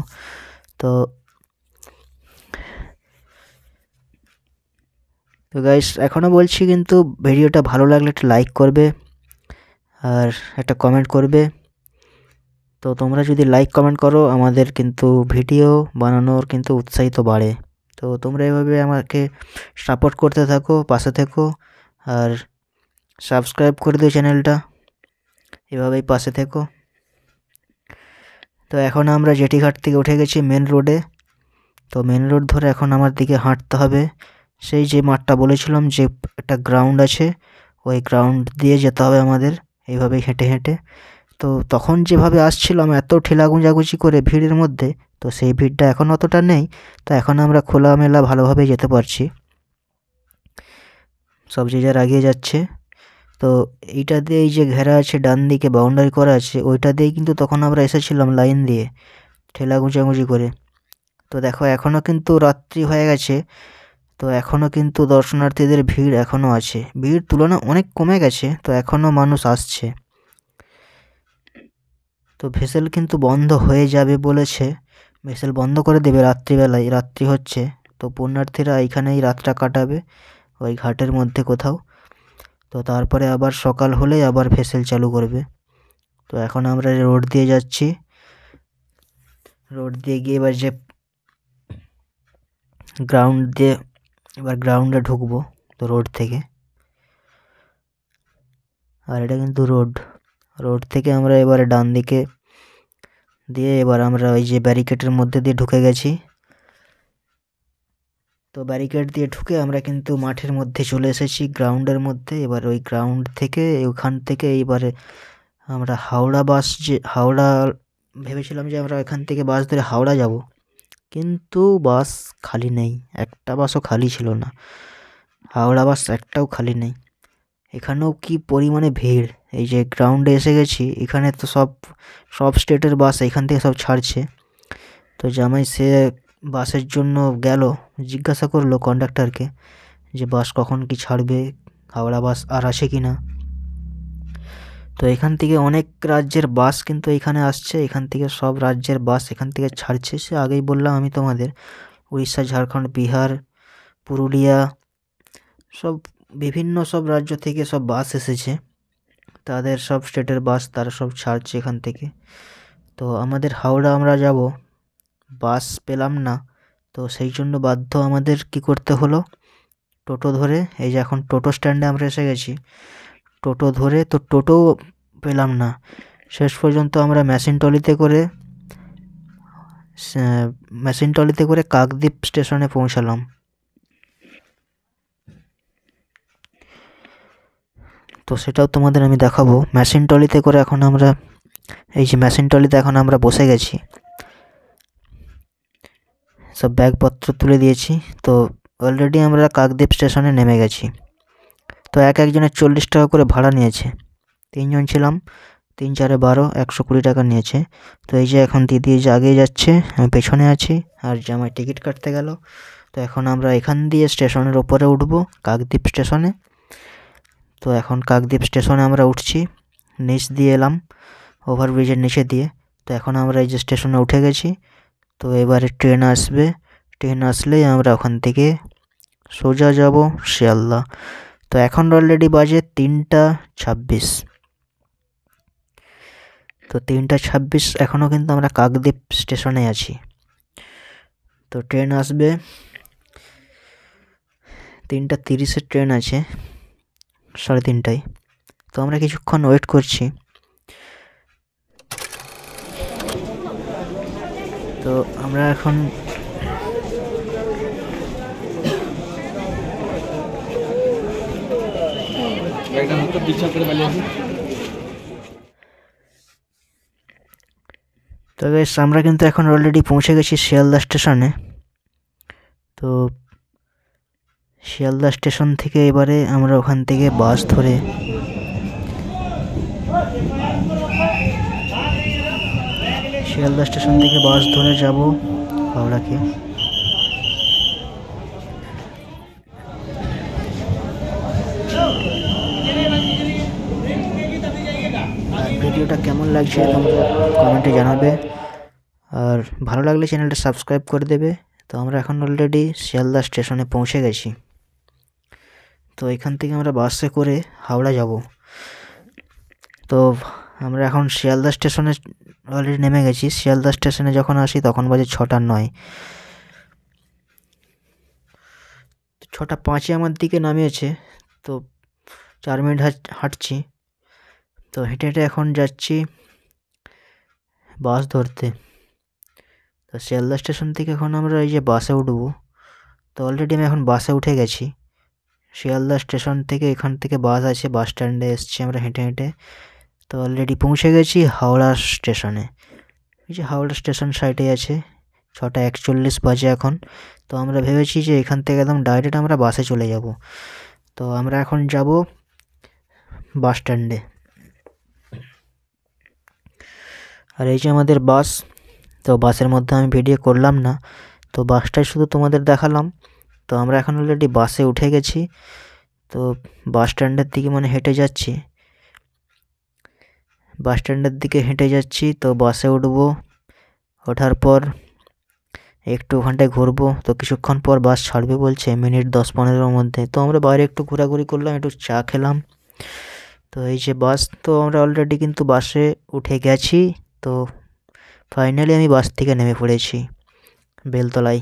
তো গাইস এখনও বলছি, কিন্তু ভিডিওটা ভালো লাগলে একটা লাইক করবে আর একটা কমেন্ট করবে। তো তোমরা যদি লাইক কমেন্ট করো আমাদের কিন্তু ভিডিও বানানোর কিন্তু উৎসাহিত বাড়ে। তো তোমরা এভাবে আমাকে সাপোর্ট করতে থাকো, পাশে থেকো, আর সাবস্ক্রাইব করে দিও চ্যানেলটা, এভাবেই পাশে থেকো। তো এখন আমরা জেটিঘাট থেকে উঠে গেছি মেন রোডে। তো মেন রোড ধরে এখন আমার দিকে হাঁটতে হবে। সেই যে মাঠটা বলেছিলাম যে একটা গ্রাউন্ড আছে, ওই গ্রাউন্ড দিয়ে যেতে হবে আমাদের, এইভাবেই হেঁটে হেঁটে। তো তখন যেভাবে আসছিলাম এত ঠেলা গুঁজাগুজি করে ভিড়ের মধ্যে, তো সেই ভিড়টা এখন অতটা নেই। তো এখন আমরা খোলামেলা ভালোভাবে যেতে পারছি, সব যে যার এগিয়ে যাচ্ছে। তো এইটা দিয়ে এই যে ঘেরা আছে, ডান দিকে বাউন্ডারি করা আছে, ওইটা দিয়েই কিন্তু তখন আমরা এসেছিলাম লাইন দিয়ে ঠেলা গুঁজাগুঁজি করে। তো দেখো এখনও কিন্তু রাত্রি হয়ে গেছে, তো এখনও কিন্তু দর্শনার্থীদের ভিড় এখনও আছে, ভিড় তুলনা অনেক কমে গেছে, তো এখনও মানুষ আসছে। তো ভেসেল কিন্তু বন্ধ হয়ে যাবে বলেছে, ভেসেল বন্ধ করে দেবে রাত্রিবেলায়, রাত্রি হচ্ছে। তো পুণ্যার্থীরা এইখানেই রাতটা কাটাবে ওই ঘাটের মধ্যে কোথাও। তো তারপরে আবার সকাল হলেই আবার ভেসেল চালু করবে। তো এখন আমরা রোড দিয়ে যাচ্ছি, রোড দিয়ে গিয়ে এবার যে গ্রাউন্ড দিয়ে এবার গ্রাউন্ডে ঢুকবো, তো রোড থেকে। আর এটা কিন্তু রোড থেকে আমরা এবারে ডান দিকে দিয়ে এবার আমরা ওই যে ব্যারিকেডের মধ্যে দিয়ে ঢুকে গেছি। তো ব্যারিকেড দিয়ে ঢুকে আমরা কিন্তু মাঠের মধ্যে চলে এসেছি, গ্রাউন্ডের মধ্যে। এবার ওই গ্রাউন্ড থেকে ওখান থেকে এইবারে আমরা হাওড়া ভেবেছিলাম যে আমরা এখান থেকে বাস ধরে হাওড়া যাব, কিন্তু বাস খালি নেই, একটা বাসও খালি ছিল না, হাওড়া বাস একটাও খালি নেই। এখানেও কি পরিমাণে ভিড়। এই যে গ্রাউন্ডে এসে গেছি, এখানে তো সব স্টেটের বাস এখান থেকে সব ছাড়ছে। তো জামাই সে বাসের জন্য গেল, জিজ্ঞাসা করলো কন্ডাক্টরকে যে বাস কখন কি ছাড়বে, হাওড়া বাস আর আছে কি না। তো এখান থেকে অনেক রাজ্যের বাস কিন্তু এখানে আসছে, এখান থেকে সব রাজ্যের বাস এখান থেকে ছাড়ছে। সে আগেই বললাম আমি তোমাদের, উড়িষ্যা, ঝাড়খণ্ড, বিহার, পুরুলিয়া, সব বিভিন্ন সব রাজ্য থেকে সব বাস এসেছে, তাদের সব স্টেটের বাস তারা সব ছাড়ছে এখান থেকে। তো আমাদের হাওড়া আমরা যাব, বাস পেলাম না, তো সেই জন্য বাধ্য আমাদের কি করতে হলো, টোটো ধরে। এই যে এখন টোটো স্ট্যান্ডে আমরা এসে গেছি, টোটো ধরে, তো টোটো পেলাম না। শেষ পর্যন্ত আমরা মেশিন টলিতে করে কাকদ্বীপ স্টেশনে পৌঁছালাম। তো সেটাও তোমাদের আমি দেখাবো। মেশিন টলিতে করে এখন আমরা এই যে মেশিন টলিতে এখন আমরা বসে গেছি, সব ব্যাগপত্র তুলে দিয়েছি। তো অলরেডি আমরা কাকদ্বীপ স্টেশনে নেমে গেছি। তো একজনের 40 টাকা করে ভাড়া নিয়েছে, 3 জন ছিলাম, 3 4 12, 120 টাকা নিয়েছে। তো এই যে এখন দিদি যে আগে যাচ্ছে, আমি পেছনে আছি, আর জামাই টিকিট কাটতে গেল। তো এখন আমরা এখান দিয়ে স্টেশনের ওপরে উঠবো, কাকদ্বীপ স্টেশনে। তো এখন কাকদ্বীপ স্টেশনে আমরা উঠছি, নিচ দিয়ে এলাম, ওভারব্রিজের নিচে দিয়ে। তো এখন আমরা এই যে স্টেশনে উঠে গেছি। তো এবারে ট্রেন আসবে, ট্রেন আসলেই আমরা ওখান থেকে সোজা যাব শিয়ালদা। তো এখন অলরেডি বাজে 3:26। তো 3:26 এখনও কিন্তু আমরা কাকদ্বীপ স্টেশনে আছি। তো ট্রেন আসবে 3:30-এর ট্রেন আছে, 3:30টায়। তো আমরা কিছুক্ষণ ওয়েট করছি। তো আমরা এখন তো বেশ আমরা কিন্তু এখন অলরেডি পৌঁছে গেছি শিয়ালদা স্টেশনে। তো শিয়ালদা স্টেশন থেকে এবারে আমরা ওখান থেকে বাস ধরে শিয়ালদা স্টেশন থেকে বাস ধরে যাব হাওড়াকে। ভিডিওটা কেমন লাগছে তোমরা কমেন্টে জানাবে, আর ভালো লাগলে চ্যানেলটা সাবস্ক্রাইব করে দেবে। তো আমরা এখন অলরেডি শিয়ালদা স্টেশনে পৌঁছে গেছি। তো এখান থেকে আমরা বাসে করে হাওড়া যাব। তো আমরা এখন শিয়ালদা স্টেশনে অলরেডি নেমে গেছি। শিয়ালদা স্টেশনে যখন আসি তখন বাজে 6:09। 6:05 আমার দিকে নামিয়েছে। তো 4 মিনিট হাঁটছি। তো হেঁটে হেঁটে এখন যাচ্ছি বাস ধরতে। তো শিয়ালদা স্টেশন থেকে এখন আমরা এই যে বাসে উঠবো। তো অলরেডি আমি এখন বাসে উঠে গেছি। শিয়ালদা স্টেশন থেকে এখান থেকে বাস আছে, বাস স্ট্যান্ডে এসছি আমরা হেঁটে হেঁটে। তো অলরেডি পৌঁছে গেছি হাওড়া স্টেশনে। এই যে হাওড়া স্টেশন সাইডে আছে। 6:41 বাজে এখন। তো আমরা ভেবেছি যে এখান থেকে একদম ডাইরেক্ট আমরা বাসে চলে যাব। তো আমরা এখন যাব বাস স্ট্যান্ডে। আর এই যে আমাদের বাস। তো বাসের মধ্যে আমি ভিডিও করলাম না, তো বাসটাই শুধু তোমাদের দেখালাম। তো আমরা এখন অলরেডি বাসে উঠে গেছি। তো বাস স্ট্যান্ডের দিকে মানে হেঁটে যাচ্ছি, বাস স্ট্যান্ডের দিকে হেঁটে যাচ্ছি। তো বাসে উঠবো, ওঠার পর একটু ওখানটায় ঘুরবো। তো কিছুক্ষণ পর বাস ছাড়বে বলছে, মিনিট 10-15-এর মধ্যে। তো আমরা বাইরে একটু ঘোরাঘুরি করলাম, একটু চা খেলাম। তো এই যে বাস, তো আমরা অলরেডি কিন্তু বাসে উঠে গেছি। তো ফাইনালি আমি বাস থেকে নেমে পড়েছি বেলতলায়।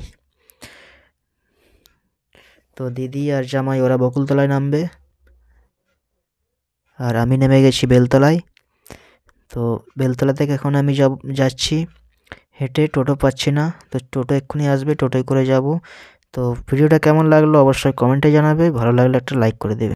তো দিদি আর জামাই ওরা বকুলতলায় নামবে, আর আমি নেমে গেছি বেলতলায়। তো বেলতলা থেকে এখন আমি যাচ্ছি হেঁটে, টোটো পাচ্ছি না। তো টোটো এক্ষুনি আসবে, টোটোয় করে যাব। তো ভিডিওটা কেমন লাগলো অবশ্যই কমেন্টে জানাবে, ভালো লাগলে একটা লাইক করে দেবে।